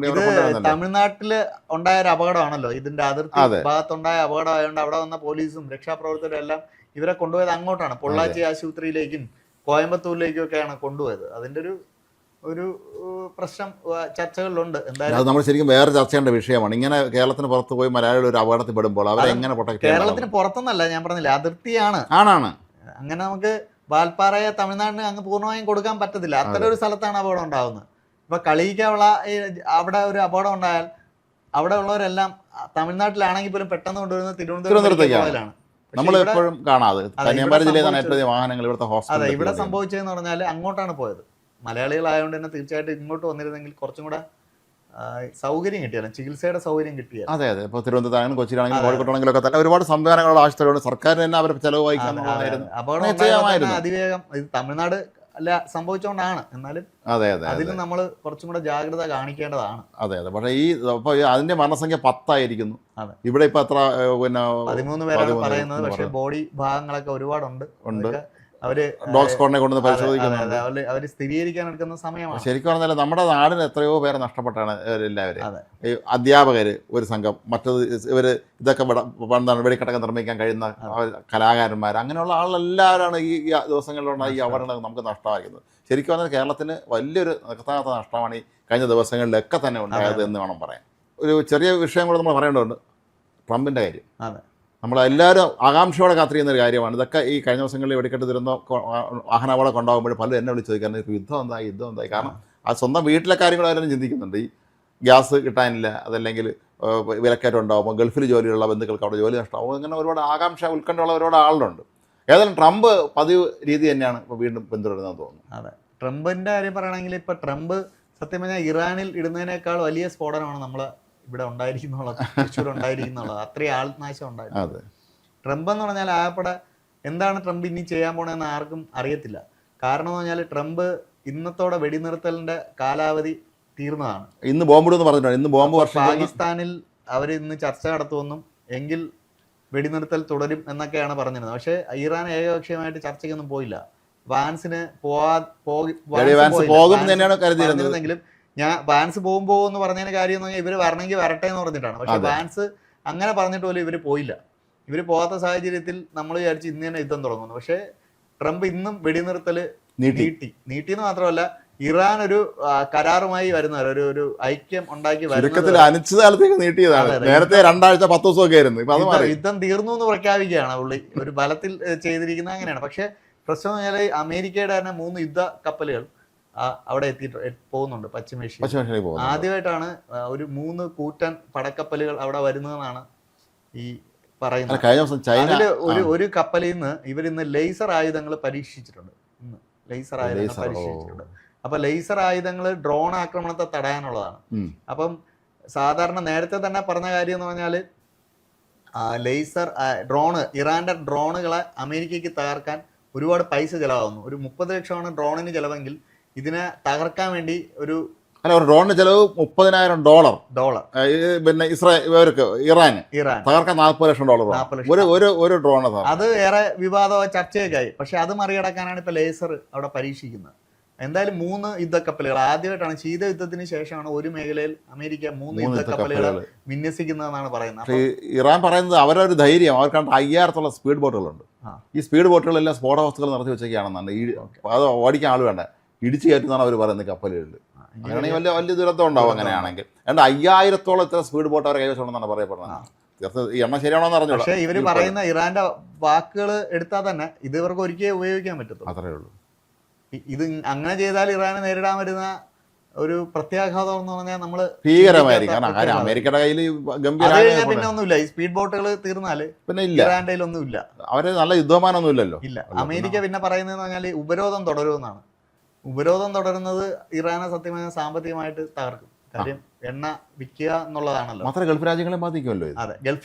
ഇത് തമിഴ്നാട്ടില് ഉണ്ടായ ഒരു അപകടമാണല്ലോ, ഇതിന്റെ അതിർത്തി ഭാഗത്തുണ്ടായ അപകടമായതുകൊണ്ട് അവിടെ വന്ന പോലീസും രക്ഷാപ്രവർത്തകരും എല്ലാം ഇവരെ കൊണ്ടുപോയത് അങ്ങോട്ടാണ്. പൊള്ളാച്ചി ആശുപത്രിയിലേക്കും കോയമ്പത്തൂരിലേക്കും ഒക്കെയാണ് കൊണ്ടുപോയത്. അതിന്റെ ഒരു പ്രശ്നം ചർച്ചകളിലുണ്ട്. എന്തായാലും നമ്മൾ ശരിക്കും വേറെ ചർച്ച ചെയ്യേണ്ട വിഷയമാണ്. ഇങ്ങനെ കേരളത്തിന് പുറത്ത് പോയി മലയാളികൾ ഒരു അപകടത്തിൽ പെടുമ്പോൾ അവരെ എങ്ങനെ പ്രൊട്ടക്ട് ചെയ്യാം? കേരളത്തിന് പുറത്തൊന്നല്ല, ഞാൻ പറഞ്ഞില്ല, അതിർത്തിയാണ്. അങ്ങനെ നമുക്ക് വാൽപ്പാറയെ തമിഴ്നാടിന് അങ്ങ് പൂർണ്ണമായും കൊടുക്കാൻ പറ്റത്തില്ല. അത്തരം ഒരു സ്ഥലത്താണ് അപകടം ഉണ്ടാകുന്നത്. ഇപ്പൊ കളിയിക്കാനുള്ള അവിടെ ഒരു അപകടം ഉണ്ടായാൽ അവിടെ ഉള്ളവരെല്ലാം തമിഴ്നാട്ടിലാണെങ്കിൽ പോലും പെട്ടെന്ന് കൊണ്ടുവരുന്നത് തിരുവനന്തപുരത്തേക്കാണ്. നമ്മളെപ്പോഴും കാണാതെ വാഹനങ്ങൾ ഇവിടുത്തെ ഹോസ്പിറ്റൽ. അതെ, ഇവിടെ സംഭവിച്ചതെന്ന് പറഞ്ഞാൽ അങ്ങോട്ടാണ് പോയത്. മലയാളികളായതുകൊണ്ട് തന്നെ തീർച്ചയായിട്ടും ഇങ്ങോട്ട് വന്നിരുന്നെങ്കിൽ കുറച്ചും കൂടെ സൗകര്യം കിട്ടിയാലും, ചികിത്സയുടെ സൗകര്യം കിട്ടിയാൽ. അതെ അതെ, ഇപ്പോൾ തിരുവനന്തപുരത്താണെങ്കിലും കൊച്ചിയിലാണെങ്കിലും കോഴിക്കോട്ടാണെങ്കിലും ഒക്കെ തന്നെ ഒരുപാട് സംവിധാനങ്ങളുള്ള ആശുപത്രികളുണ്ട്. സർക്കാർ തന്നെ അവരെ ചെലവ് വഹിക്കാൻ അതിവേഗം ഇത് തമിഴ്നാട് അല്ല സംഭവിച്ചുകൊണ്ടാണ്. എന്നാലും അതിൽ നമ്മൾ കുറച്ചും കൂടെ ജാഗ്രത കാണിക്കേണ്ടതാണ്. അതെ അതെ, പക്ഷേ ഇപ്പോൾ അതിന്റെ മരണസംഖ്യ 10 ആയിരിക്കുന്നു. ഇവിടെ ഇപ്പൊ എത്ര, പിന്നെ 13 പേരാണ് പറയുന്നത്. പക്ഷേ ബോഡി ഭാഗങ്ങളൊക്കെ ഒരുപാടുണ്ട്. അവര് ഡോഗ് സ്ക്വാഡിനെ കൊണ്ട് പരിശോധിക്കുന്നുണ്ട്. അവര് സ്ഥിരീകരിക്കാൻ എടുക്കുന്ന സമയമാണ്. ശരിക്കും പറഞ്ഞാൽ നമ്മുടെ നാടിന് എത്രയോ പേരെ നഷ്ടപ്പെട്ടാണ് എല്ലാവരും. ഈ അധ്യാപകർ ഒരു സംഘം, മറ്റത് ഇവർ ഇതൊക്കെ എന്താണ് വെടിക്കെട്ടൊക്കെ നിർമ്മിക്കാൻ കഴിയുന്ന കലാകാരന്മാർ, അങ്ങനെയുള്ള ആളെല്ലാവരാണ് ഈ ദിവസങ്ങളിലുള്ള ഈ അപകടങ്ങൾ നമുക്ക് നഷ്ടമായിരിക്കുന്നത്. ശരിക്കും പറഞ്ഞാൽ കേരളത്തിന് വലിയൊരു നികത്താത്ത നഷ്ടമാണ് ഈ കഴിഞ്ഞ ദിവസങ്ങളിലൊക്കെ തന്നെ ഉണ്ടായത് എന്ന് വേണം പറയാൻ. ഒരു ചെറിയ വിഷയം കൂടെ നമ്മൾ പറയേണ്ടതുണ്ട്, ട്രംപിൻ്റെ കാര്യം. നമ്മളെല്ലാവരും ആകാംക്ഷയോടെ കാത്തിരിക്കുന്ന ഒരു കാര്യമാണ്. ഇതൊക്കെ ഈ കഴിഞ്ഞ ദിവസങ്ങളിൽ വെടിക്കെട്ട് ദുരന്തം വാഹനാപകടം ഉണ്ടാകുമ്പോൾ പലരും എന്നെ വിളിച്ച് ചോദിക്കാറുണ്ട് യുദ്ധം എന്തായി. കാരണം ആ സ്വന്തം വീട്ടിലെ കാര്യങ്ങളായാലും ചിന്തിക്കുന്നുണ്ട്. ഈ ഗ്യാസ് കിട്ടാനില്ല, അതല്ലെങ്കിൽ വിലക്കയറ്റം ഉണ്ടാകുമ്പോൾ ഗൾഫിൽ ജോലിയുള്ള ബന്ധുക്കൾക്ക് അവിടെ ജോലി നഷ്ടമാകും. അങ്ങനെ ഒരുപാട് ആകാംക്ഷ ഉത്കണ്ഠയുള്ള ഒരുപാട് ആളുണ്ട്. ഏതായാലും ട്രംപ് പതിവ് രീതി തന്നെയാണ് ഇപ്പോൾ വീണ്ടും പിന്തുടരുന്നതെന്ന് തോന്നുന്നു. അതെ, ട്രംപിൻ്റെ കാര്യം പറയുകയാണെങ്കിൽ ഇപ്പോൾ ട്രംപ് സത്യം പറഞ്ഞാൽ ഇറാനിൽ ഇടുന്നതിനേക്കാൾ വലിയ സ്ഫോടനമാണ് നമ്മൾ ഇവിടെ ഉണ്ടായിരിക്കുന്നുള്ളത്, തൃശ്ശൂർ ഉണ്ടായിരിക്കുന്നുള്ളത്. അത്രയും ആൾനാശം ഉണ്ടായിരുന്നു. ട്രംപ് എന്ന് പറഞ്ഞാൽ ആകപ്പെടെ എന്താണ് ട്രംപ് ഇനി ചെയ്യാൻ പോണെന്ന് ആർക്കും അറിയത്തില്ല. കാരണം എന്ന് പറഞ്ഞാൽ ട്രംപ് ഇന്നത്തോടെ വെടിനിർത്തലിന്റെ കാലാവധി തീർന്നതാണ്. ഇന്ന് ബോംബിടുമെന്ന് പറഞ്ഞിട്ടുണ്ട്. ഇന്ന് ബോംബ് വർഷം പാകിസ്ഥാനിൽ അവർ ഇന്ന് ചർച്ച നടത്തുമെന്നും എങ്കിൽ വെടിനിർത്തൽ തുടരും എന്നൊക്കെയാണ് പറഞ്ഞിരുന്നത്. പക്ഷേ ഇറാൻ ഏകപക്ഷീയമായിട്ട് ചർച്ചയ്ക്കൊന്നും പോയില്ല. വാൻസിന് പറഞ്ഞിരുന്നെങ്കിലും വാൻസ് പോകുമ്പോ എന്ന് പറഞ്ഞതിന് കാര്യം എന്ന് പറഞ്ഞാൽ ഇവര് വരണമെങ്കിൽ വരട്ടെ എന്ന് പറഞ്ഞിട്ടാണ്. പക്ഷെ വാൻസ് അങ്ങനെ പറഞ്ഞിട്ട് പോലും ഇവര് പോയില്ല. ഇവര് പോകാത്ത സാഹചര്യത്തിൽ നമ്മൾ വിചാരിച്ച് ഇന്ന് തന്നെ യുദ്ധം തുടങ്ങുന്നു. പക്ഷേ ട്രംപ് ഇന്നും വെടിനിർത്തൽ നീട്ടിന്ന് മാത്രമല്ല, ഇറാൻ ഒരു കരാറുമായി വരുന്നവർ ഒരു ഐക്യം ഉണ്ടാക്കി അനിശ്ചിതകാലത്തേക്ക് നീട്ടിയതാണ്. നേരത്തെ 2 ആഴ്ച 10 ദിവസമൊക്കെ ആയിരുന്നു. യുദ്ധം തീർന്നു എന്ന് പ്രഖ്യാപിക്കുകയാണ് പുള്ളി ഒരു ബലത്തിൽ ചെയ്തിരിക്കുന്നത്. അങ്ങനെയാണ്. പക്ഷെ പ്രശ്നം എന്ന് പറഞ്ഞാൽ അമേരിക്കയുടെ തന്നെ 3 യുദ്ധ കപ്പലുകൾ അവിടെ പോകുന്നുണ്ട് പശ്ചിമേഷ്യ. ആദ്യമായിട്ടാണ് ഒരു 3 കൂറ്റൻ പടക്കപ്പലുകൾ അവിടെ വരുന്നതെന്നാണ് ഈ പറയുന്നത്. അതില് ഒരു കപ്പലിൽ നിന്ന് ഇവരിന്ന് ലേസർ ആയുധങ്ങൾ പരീക്ഷിച്ചിട്ടുണ്ട്. അപ്പൊ ലേസർ ആയുധങ്ങൾ ഡ്രോൺ ആക്രമണത്തെ തടയാനുള്ളതാണ്. അപ്പം സാധാരണ നേരത്തെ തന്നെ പറഞ്ഞ കാര്യം എന്ന് പറഞ്ഞാല് ഇറാന്റെ ഡ്രോണുകളെ അമേരിക്കയ്ക്ക് തകർക്കാൻ ഒരുപാട് പൈസ ചെലവാകുന്നു. ഒരു 30 ലക്ഷമാണ് ഡ്രോണിന് ചെലവെങ്കിൽ ഇതിനെ തകർക്കാൻ വേണ്ടി ഒരു ഡ്രോണിന് ചെലവ് $30,000. പിന്നെ ഇറാൻ തകർക്കാൻ $40 ലക്ഷം ഒരു ഡ്രോൺ. അത് ഏറെ വിവാദമായ ചർച്ചയൊക്കെയായി. പക്ഷെ അത് മറികടക്കാനാണ് ഇപ്പൊ ലേസർ അവിടെ പരീക്ഷിക്കുന്നത്. എന്തായാലും 3 യുദ്ധക്കപ്പലുകൾ ആദ്യമായിട്ടാണ് ശീതയുദ്ധത്തിന് ശേഷമാണ് ഒരു മേഖലയിൽ അമേരിക്ക 3 യുദ്ധക്കപ്പലുകൾ വിന്യസിക്കുന്നതെന്നാണ് പറയുന്നത്. ഇറാൻ പറയുന്നത് അവരൊരു ധൈര്യം, അവർക്ക് 5000 സ്പീഡ് ബോട്ടുകളുണ്ട്. ഈ സ്പീഡ് ബോട്ടുകളെല്ലാം സ്ഫോടക വസ്തുക്കൾ നടത്തി വെച്ചൊക്കെയാണെന്നാണ്. അത് ഓടിക്കാൻ ആൾ വേണ്ട, ഇടിച്ചു കയറ്റുന്നതാണ് അവർ പറയുന്നത് കപ്പലുകളിൽ. അങ്ങനെയാണെങ്കിൽ വലിയ ദുരന്തം ഉണ്ടാവും. അങ്ങനെയാണെങ്കിൽ 5000 ഇത്ര സ്പീഡ് ബോട്ട് അവർ കൈവശം ഉണ്ടെന്നാണ് പറയപ്പെടുന്നത്. ഈ എണ്ണം ശരിയാണോന്ന് അറിഞ്ഞു. പക്ഷേ ഇവർ പറയുന്ന ഇറാന്റെ വാക്കുകൾ എടുത്താൽ തന്നെ ഇത് ഇവർക്ക് ഒരിക്കലും ഉപയോഗിക്കാൻ പറ്റത്തുള്ളൂ. അത്രേ ഉള്ളൂ. ഇത് അങ്ങനെ ചെയ്താൽ ഇറാനെ നേരിടാൻ വരുന്ന ഒരു പ്രത്യാഘാതം എന്ന് പറഞ്ഞാൽ നമ്മള് ഭീകരമായിരിക്കും. അമേരിക്കയുടെ കയ്യിൽ പിന്നെ ഒന്നുമില്ല. ഈ സ്പീഡ് ബോട്ടുകൾ തീർന്നാല് പിന്നെ ഇറാന്റെ ഒന്നുമില്ല. അവര് നല്ല യുദ്ധമാനൊന്നും ഇല്ലല്ലോ. ഇല്ല. അമേരിക്ക പിന്നെ പറയുന്നതെന്ന് പറഞ്ഞാൽ ഉപരോധം തുടരുമെന്നാണ്. ഉപരോധം തുടരുന്നത് ഇറാനെ സത്യമായ സാമ്പത്തികമായിട്ട് തകർക്കും. കാര്യം എണ്ണ വിൽക്കുക എന്നുള്ളതാണല്ലോ. മാത്രമേ ഗൾഫ് രാജ്യങ്ങളെ ബാധിക്കുമല്ലോ. അതെ,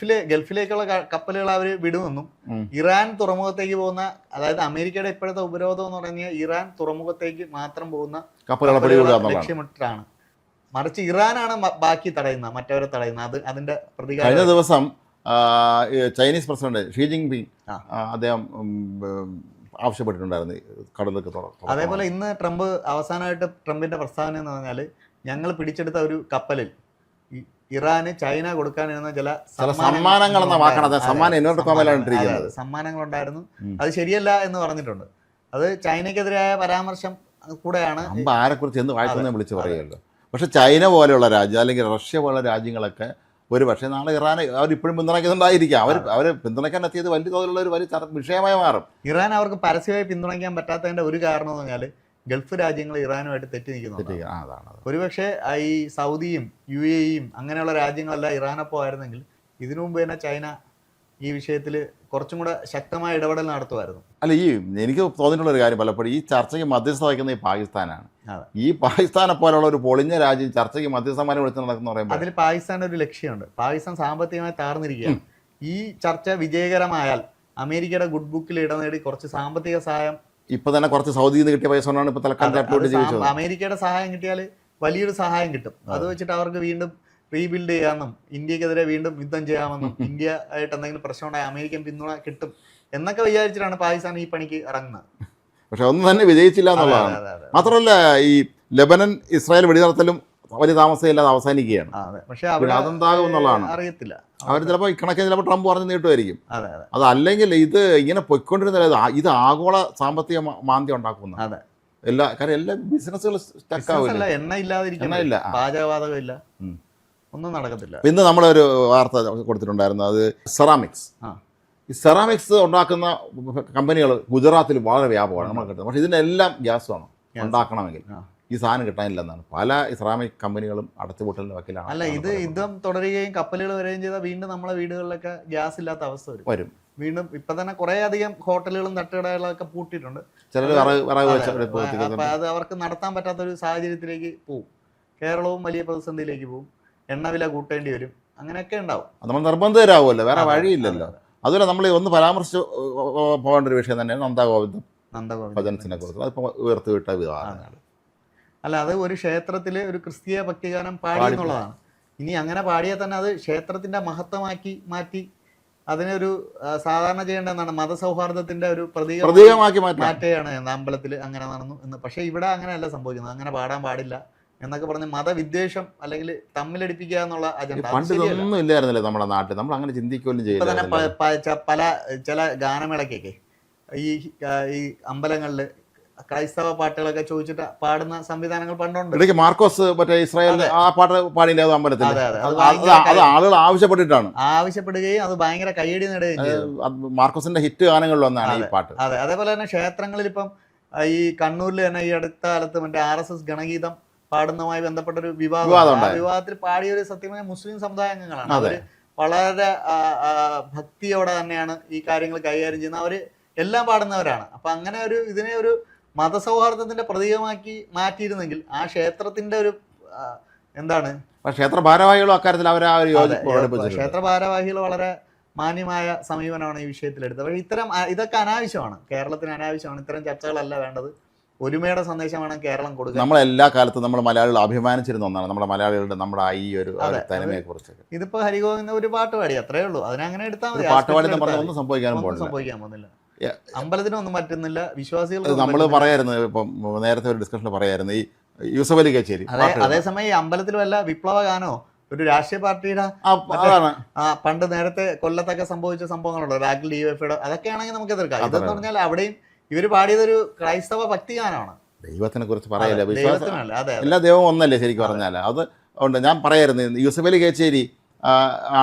ഗൾഫിലേക്കുള്ള കപ്പലുകൾ അവർ വിടുമെന്നും ഇറാൻ തുറമുഖത്തേക്ക് പോകുന്ന, അതായത് അമേരിക്കയുടെ ഇപ്പോഴത്തെ ഉപരോധം എന്ന് പറഞ്ഞാൽ ഇറാൻ തുറമുഖത്തേക്ക് മാത്രം പോകുന്ന കപ്പലുകളെ ലക്ഷ്യമിട്ടാണ്. മറിച്ച് ഇറാനാണ് ബാക്കി തടയുന്നത്, മറ്റവരെ തടയുന്നത്. അതിന്റെ പ്രതികാരം. കഴിഞ്ഞ ദിവസം ചൈനീസ് പ്രസിഡന്റ് ഷീ ജിൻപിങ് അദ്ദേഹം ആവശ്യപ്പെട്ടിട്ടുണ്ടായിരുന്നു കടലൊക്കെ തുറക്കും. അതേപോലെ ഇന്ന് അവസാനമായിട്ട് ട്രംപിന്റെ പ്രസ്താവന എന്ന് പറഞ്ഞാൽ ഞങ്ങൾ പിടിച്ചെടുത്ത ഒരു കപ്പലിൽ ഇറാന് ചൈന കൊടുക്കാനിരുന്ന ചില സമ്മാനങ്ങളുണ്ടായിരുന്നു. അത് ശരിയല്ല എന്ന് പറഞ്ഞിട്ടുണ്ട്. അത് ചൈനയ്ക്കെതിരായ പരാമർശം കൂടെയാണ്. ആരെക്കുറിച്ച് എന്ന് വായിക്കുന്ന വിളിച്ച് പറയുമല്ലോ. പക്ഷെ ചൈന പോലെയുള്ള രാജ്യം അല്ലെങ്കിൽ റഷ്യ പോലുള്ള രാജ്യങ്ങളൊക്കെ ഒരു പക്ഷേ നാളെ ഇറാനെ അവരിപ്പോഴും പിന്തുണയ്ക്കുന്നുണ്ടായിരിക്കാം. അവർ പിന്തുണയ്ക്കാൻ എത്തിയത് വലിയ തോതിലുള്ള ഒരു വലിയ വിഷയമായി മാറും. ഇറാൻ അവർക്ക് പരസ്യമായി പിന്തുണയ്ക്കാൻ പറ്റാത്തതിന്റെ ഒരു കാരണം എന്ന് പറഞ്ഞാൽ ഗൾഫ് രാജ്യങ്ങൾ ഇറാനുമായിട്ട് തെറ്റി നിൽക്കുന്നു. ഒരുപക്ഷെ ഈ സൗദിയും UAEയും അങ്ങനെയുള്ള രാജ്യങ്ങളെല്ലാം ഇറാനൊപ്പം ആയിരുന്നെങ്കിൽ ഇതിനു മുമ്പ് തന്നെ ചൈന ഈ വിഷയത്തിൽ കുറച്ചും കൂടെ ശക്തമായ ഇടപെടൽ നടത്തുമായിരുന്നു. അല്ല, എനിക്ക് തോന്നിയിട്ടുള്ള ഒരു കാര്യം, പലപ്പോഴും ഈ ചർച്ചയ്ക്ക് മധ്യസ്ഥ വഹിക്കുന്ന ഈ പാകിസ്ഥാനാണ്. ഈ പാകിസ്ഥാനെ പോലുള്ള ഒരു പൊളിഞ്ഞ രാജ്യം ചർച്ചയ്ക്ക് മധ്യസ്ഥമാനം വിളിച്ച് നടക്കുന്ന പറയുമ്പോൾ അതിൽ പാകിസ്ഥാൻ ഒരു ലക്ഷ്യമുണ്ട്. പാകിസ്ഥാൻ സാമ്പത്തികമായി താഴ്ന്നിരിക്കുകയാണ്. ഈ ചർച്ച വിജയകരമായാൽ അമേരിക്കയുടെ ഗുഡ് ബുക്കിൽ ഇടം നേടി കുറച്ച് സാമ്പത്തിക സഹായം ഇപ്പൊ തന്നെ കുറച്ച് സൗദിയിൽ നിന്ന് കിട്ടിയ പൈസ കൊണ്ടാണ് ഇപ്പൊ തൽക്കാലം അമേരിക്കയുടെ സഹായം കിട്ടിയാൽ വലിയൊരു സഹായം കിട്ടും. അത് വെച്ചിട്ട് അവർക്ക് വീണ്ടും റീബിൽഡ് ചെയ്യാമെന്നും ഇന്ത്യക്കെതിരെ വീണ്ടും യുദ്ധം ചെയ്യാമെന്നും ഇന്ത്യ ആയിട്ട് എന്തെങ്കിലും പ്രശ്നം ഉണ്ടായി അമേരിക്കൻ പിന്തുണ കിട്ടും എന്നൊക്കെ വിചാരിച്ചിട്ടാണ് പാകിസ്ഥാൻ ഈ പണിക്ക് ഇറങ്ങുന്നത്. പക്ഷെ ഒന്നും തന്നെ വിജയിച്ചില്ല എന്നുള്ളതാണ്. മാത്രമല്ല, ഈ ലെബനൻ ഇസ്രായേൽ വെടിനിർത്തലും വലിയ താമസമില്ലാതെ അവസാനിക്കുകയാണ്. പക്ഷെ അതെന്താകും എന്നുള്ളതാണ് അറിയത്തില്ല. അവർ ചിലപ്പോൾ ഇക്കണക്കിന് ചിലപ്പോൾ ട്രംപ് പറഞ്ഞ് നീട്ടുമായിരിക്കും. അതല്ലെങ്കിൽ ഇത് ഇങ്ങനെ പൊയ്ക്കൊണ്ടിരുന്ന ഇത് ആഗോള സാമ്പത്തിക മാന്ദ്യം ഉണ്ടാക്കുന്ന എല്ലാ ബിസിനസ്സുകൾ സ്റ്റക്കാവില്ല. എണ്ണ ഇല്ലാതിരിക്കില്ല, പാചകവാതകം ഇല്ല, ഒന്നും നടക്കത്തില്ല. ഇന്ന് നമ്മളൊരു വാർത്ത കൊടുത്തിട്ടുണ്ടായിരുന്നു, അത് സെറാമിക്സ്. ഈ സെറാമിക്സ് ഉണ്ടാക്കുന്ന കമ്പനികൾ ഗുജറാത്തിൽ വളരെ വ്യാപകമാണ് നമ്മൾ കിട്ടുന്നത്. പക്ഷേ ഇതിനെല്ലാം ഗ്യാസ് വേണം ഉണ്ടാക്കണമെങ്കിൽ. ഈ സാധനം കിട്ടാനില്ലെന്നാണ് പല ഇസ്ലാമിക് കമ്പനികളും അടച്ചുപൂട്ടലിന്റെ വക്കിലാണ്. അല്ല, ഇത് യുദ്ധം തുടരുകയും കപ്പലുകൾ വരികയും ചെയ്താൽ വീണ്ടും നമ്മളെ വീടുകളിലൊക്കെ ഗ്യാസ് ഇല്ലാത്ത അവസ്ഥ വരും. വീണ്ടും ഇപ്പൊ തന്നെ കുറെ അധികം ഹോട്ടലുകളും തട്ടുകടകളൊക്കെ പൂട്ടിയിട്ടുണ്ട്. അത് അവർക്ക് നടത്താൻ പറ്റാത്തൊരു സാഹചര്യത്തിലേക്ക് പോകും. കേരളവും വലിയ പ്രതിസന്ധിയിലേക്ക് പോകും. എണ്ണവില കൂട്ടേണ്ടി വരും. അങ്ങനെയൊക്കെ ഉണ്ടാവും. നമ്മൾ നിർബന്ധിതരാകുമല്ലോ, വേറെ വഴിയില്ലല്ലോ. അതുപോലെ നമ്മൾ ഒന്ന് പരാമർശിച്ച് പോകേണ്ട ഒരു വിഷയം തന്നെയാണ് നന്ദഗോവിന്ദനെ കുറിച്ച്. അതിപ്പോൾ ഉയർത്തിവിട്ട വിധാനങ്ങൾ. അല്ല, അത് ഒരു ക്ഷേത്രത്തില് ഒരു ക്രിസ്തീയ ഭക്തിഗാനം പാടി എന്നുള്ളതാണ്. ഇനി അങ്ങനെ പാടിയാൽ തന്നെ അത് ക്ഷേത്രത്തിന്റെ മഹത്വമാക്കി മാറ്റി അതിനൊരു സാധാരണ ചെയ്യേണ്ടതെന്നാണ് മതസൗഹാർദ്ദത്തിന്റെ ഒരു പ്രതീകമാക്കി മാറ്റുകയാണ് അമ്പലത്തിൽ അങ്ങനെ നടന്നു എന്ന്. പക്ഷെ ഇവിടെ അങ്ങനെയല്ല സംഭവിക്കുന്നത്. അങ്ങനെ പാടാൻ പാടില്ല എന്നൊക്കെ പറഞ്ഞ് മതവിദ്വേഷം അല്ലെങ്കിൽ തമ്മിലടിപ്പിക്കുക എന്നുള്ള അജണ്ട പണ്ട് ഇതൊന്നും ഇല്ലായിരുന്നല്ലേ നമ്മുടെ നാട്ടിൽ. നമ്മൾ അങ്ങനെ ചിന്തിക്കുകയും ചെയ്യില്ല. പല ചില ഗാനമേളക്കൊക്കെ ഈ അമ്പലങ്ങളിൽ ക്രൈസ്തവ പാട്ടുകളൊക്കെ ചോദിച്ചിട്ട് പാടുന്ന സംവിധാനങ്ങൾ പണ്ടുണ്ട്. ഇടയ്ക്ക് മാർക്കോസ് മറ്റേ ഇസ്രായേലിൽ ആ പാട്ട് പാടിയില്ല അത് അമ്പലത്തിൽ. അത് ആളുകൾ ആവശ്യപ്പെടുകയും അത് ഭയങ്കര കയ്യടി നേടുകയും ചെയ്തു. മാർക്കോസിന്റെ ഹിറ്റ് ഗാനങ്ങളിൽ ഒന്നാണ് ഈ പാട്ട്. അതെ, അതേപോലെ തന്നെ ക്ഷേത്രങ്ങളിൽ ഇപ്പം ഈ കണ്ണൂരിൽ തന്നെ ഈ അടുത്ത കാലത്ത് മറ്റേ RSS ഗണഗീതം പാടുന്നതുമായി ബന്ധപ്പെട്ട ഒരു വിവാദം. വിവാദത്തിൽ പാടിയൊരു സത്യമായ മുസ്ലിം സമുദായ അംഗങ്ങളാണ്. അവര് വളരെ ഭക്തിയോടെ തന്നെയാണ് ഈ കാര്യങ്ങൾ കൈകാര്യം ചെയ്യുന്നത്. അവര് എല്ലാം പാടുന്നവരാണ്. അപ്പൊ അങ്ങനെ ഒരു ഇതിനെ ഒരു മതസൗഹാർദ്ദത്തിന്റെ പ്രതീകമാക്കി മാറ്റിയിരുന്നെങ്കിൽ ആ ക്ഷേത്രത്തിന്റെ ഒരു എന്താണ് ക്ഷേത്ര ഭാരവാഹികളും അക്കാര്യത്തിൽ ക്ഷേത്ര ഭാരവാഹികൾ വളരെ മാന്യമായ സമീപനമാണ് ഈ വിഷയത്തിൽ എടുത്തത്. പക്ഷേ ഇതൊക്കെ അനാവശ്യമാണ്. കേരളത്തിന് അനാവശ്യമാണ്. ഇത്തരം ചർച്ചകളല്ല വേണ്ടത്. ഒരുമയുടെ സന്ദേശമാണ് കേരളം കൊടുക്കുന്നത്. നമ്മളെല്ലാ കാലത്തും നമ്മൾ മലയാളികൾ അഭിമാനിച്ചിരുന്ന ഒന്നാണ് നമ്മുടെ മലയാളികളുടെ നമ്മുടെ ഈ ഒരു തനിമയെ കുറിച്ച്. ഇതിപ്പോ ഹരിഗോവിന്ദ് ഒരു പാട്ട് പാടി അത്രേ ഉള്ളൂ. അതിനങ്ങനെ എടുത്താൽ മതി. പാട്ട് പാടി ഒന്നും സംഭവിക്കാൻ പോകുന്നില്ല. അമ്പലത്തിനൊന്നും പറ്റുന്നില്ല. വിശ്വാസികൾ നമ്മൾ പറയായിരുന്നു ഇപ്പം നേരത്തെ ഒരു ഡിസ്കഷനിൽ പറയായിരുന്നു ഈ യൂസഫ് അലി കേച്ചേരി. അതേസമയം ഈ അമ്പലത്തിൽ വല്ല വിപ്ലവ ഗാനോ ഒരു രാഷ്ട്രീയ പാർട്ടിയുടെ പണ്ട് നേരത്തെ കൊല്ലത്തൊക്കെ സംഭവിച്ച സംഭവങ്ങളുണ്ടോ രാഗിൽ DYFയുടെ അതൊക്കെ ആണെങ്കിൽ നമുക്ക് എതിർക്കാം. ഇതെന്ന് പറഞ്ഞാൽ അവിടെയും ഇവര് പാടിയതൊരു ക്രൈസ്തവ ഭക്തിഗാനമാണ്. ദൈവത്തിനെ കുറിച്ച് പറയില്ല. വിശ്വാസം എല്ലാ ദൈവവും ഒന്നല്ലേ ശരിക്കും പറഞ്ഞാൽ. അത് ഉണ്ട്. ഞാൻ പറയായിരുന്നു യൂസഫ് അലി കേച്ചേരി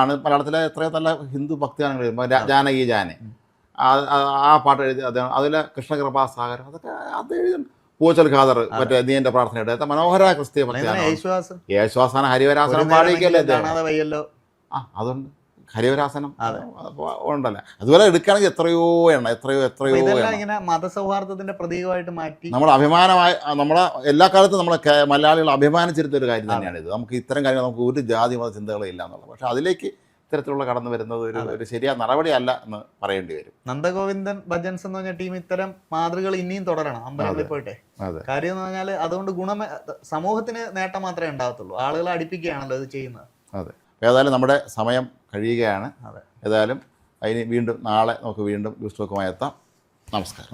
ആണ് മലയാളത്തിലെ എത്രയോ നല്ല ഹിന്ദു ഭക്തിഗാനങ്ങൾ. ജാനകി ജാനെ ആ പാട്ട് എഴുതി അദ്ദേഹം. അതിലെ കൃഷ്ണകൃപാസാഗരം അതൊക്കെ അത് എഴുതി. പൂച്ചൽ ഖാദർ മറ്റേ നീ എന്റെ പ്രാർത്ഥനയുടെ മനോഹര ക്രിസ്തീയ ഭക്തിയാണ്. യേശുവാസാന ഹരിവരാസനം പാടിക്കല്ലേ അതുണ്ട്. ഹരിവരാസനം ഉണ്ടല്ലോ. അതുപോലെ എടുക്കുകയാണെങ്കിൽ എത്രയോ ഇങ്ങനെ മതസൗഹാർദ്ദത്തിന്റെ പ്രതീകമായിട്ട് മാറ്റി നമ്മുടെ അഭിമാനമായി നമ്മുടെ എല്ലാ കാലത്തും നമ്മളെ മലയാളികൾ അഭിമാനിച്ചിരുന്ന ഒരു കാര്യം തന്നെയാണ് ഇത്. നമുക്ക് ഇത്തരം കാര്യങ്ങൾ നമുക്ക് ഒരു ജാതി മത ചിന്തകളും ഇല്ല എന്നുള്ളത്. പക്ഷെ അതിലേക്ക് ഇത്തരത്തിലുള്ള കടന്നു വരുന്നത് ഒരു ശരിയായ നടപടിയല്ല എന്ന് പറയേണ്ടി വരും. നന്ദഗോവിന്ദൻ ഭജൻസ് എന്ന് പറഞ്ഞ ടീം ഇത്തരം മാതൃകകൾ ഇനിയും തുടരണം അമ്പലങ്ങളിൽ പോയിട്ടെ. കാര്യം എന്ന് പറഞ്ഞാൽ അതുകൊണ്ട് സമൂഹത്തിന് നേട്ടം മാത്രമേ ഉണ്ടാകത്തുള്ളൂ. ആളുകളെ അടുപ്പിക്കുകയാണല്ലോ ഇത് ചെയ്യുന്നത്. അതെ. ഏതായാലും നമ്മുടെ സമയം കഴിയുകയാണ്. ഏതായാലും അതിന് നാളെ നമുക്ക് വീണ്ടും ന്യൂസ് ടോക്കുമായി എത്താം. നമസ്കാരം.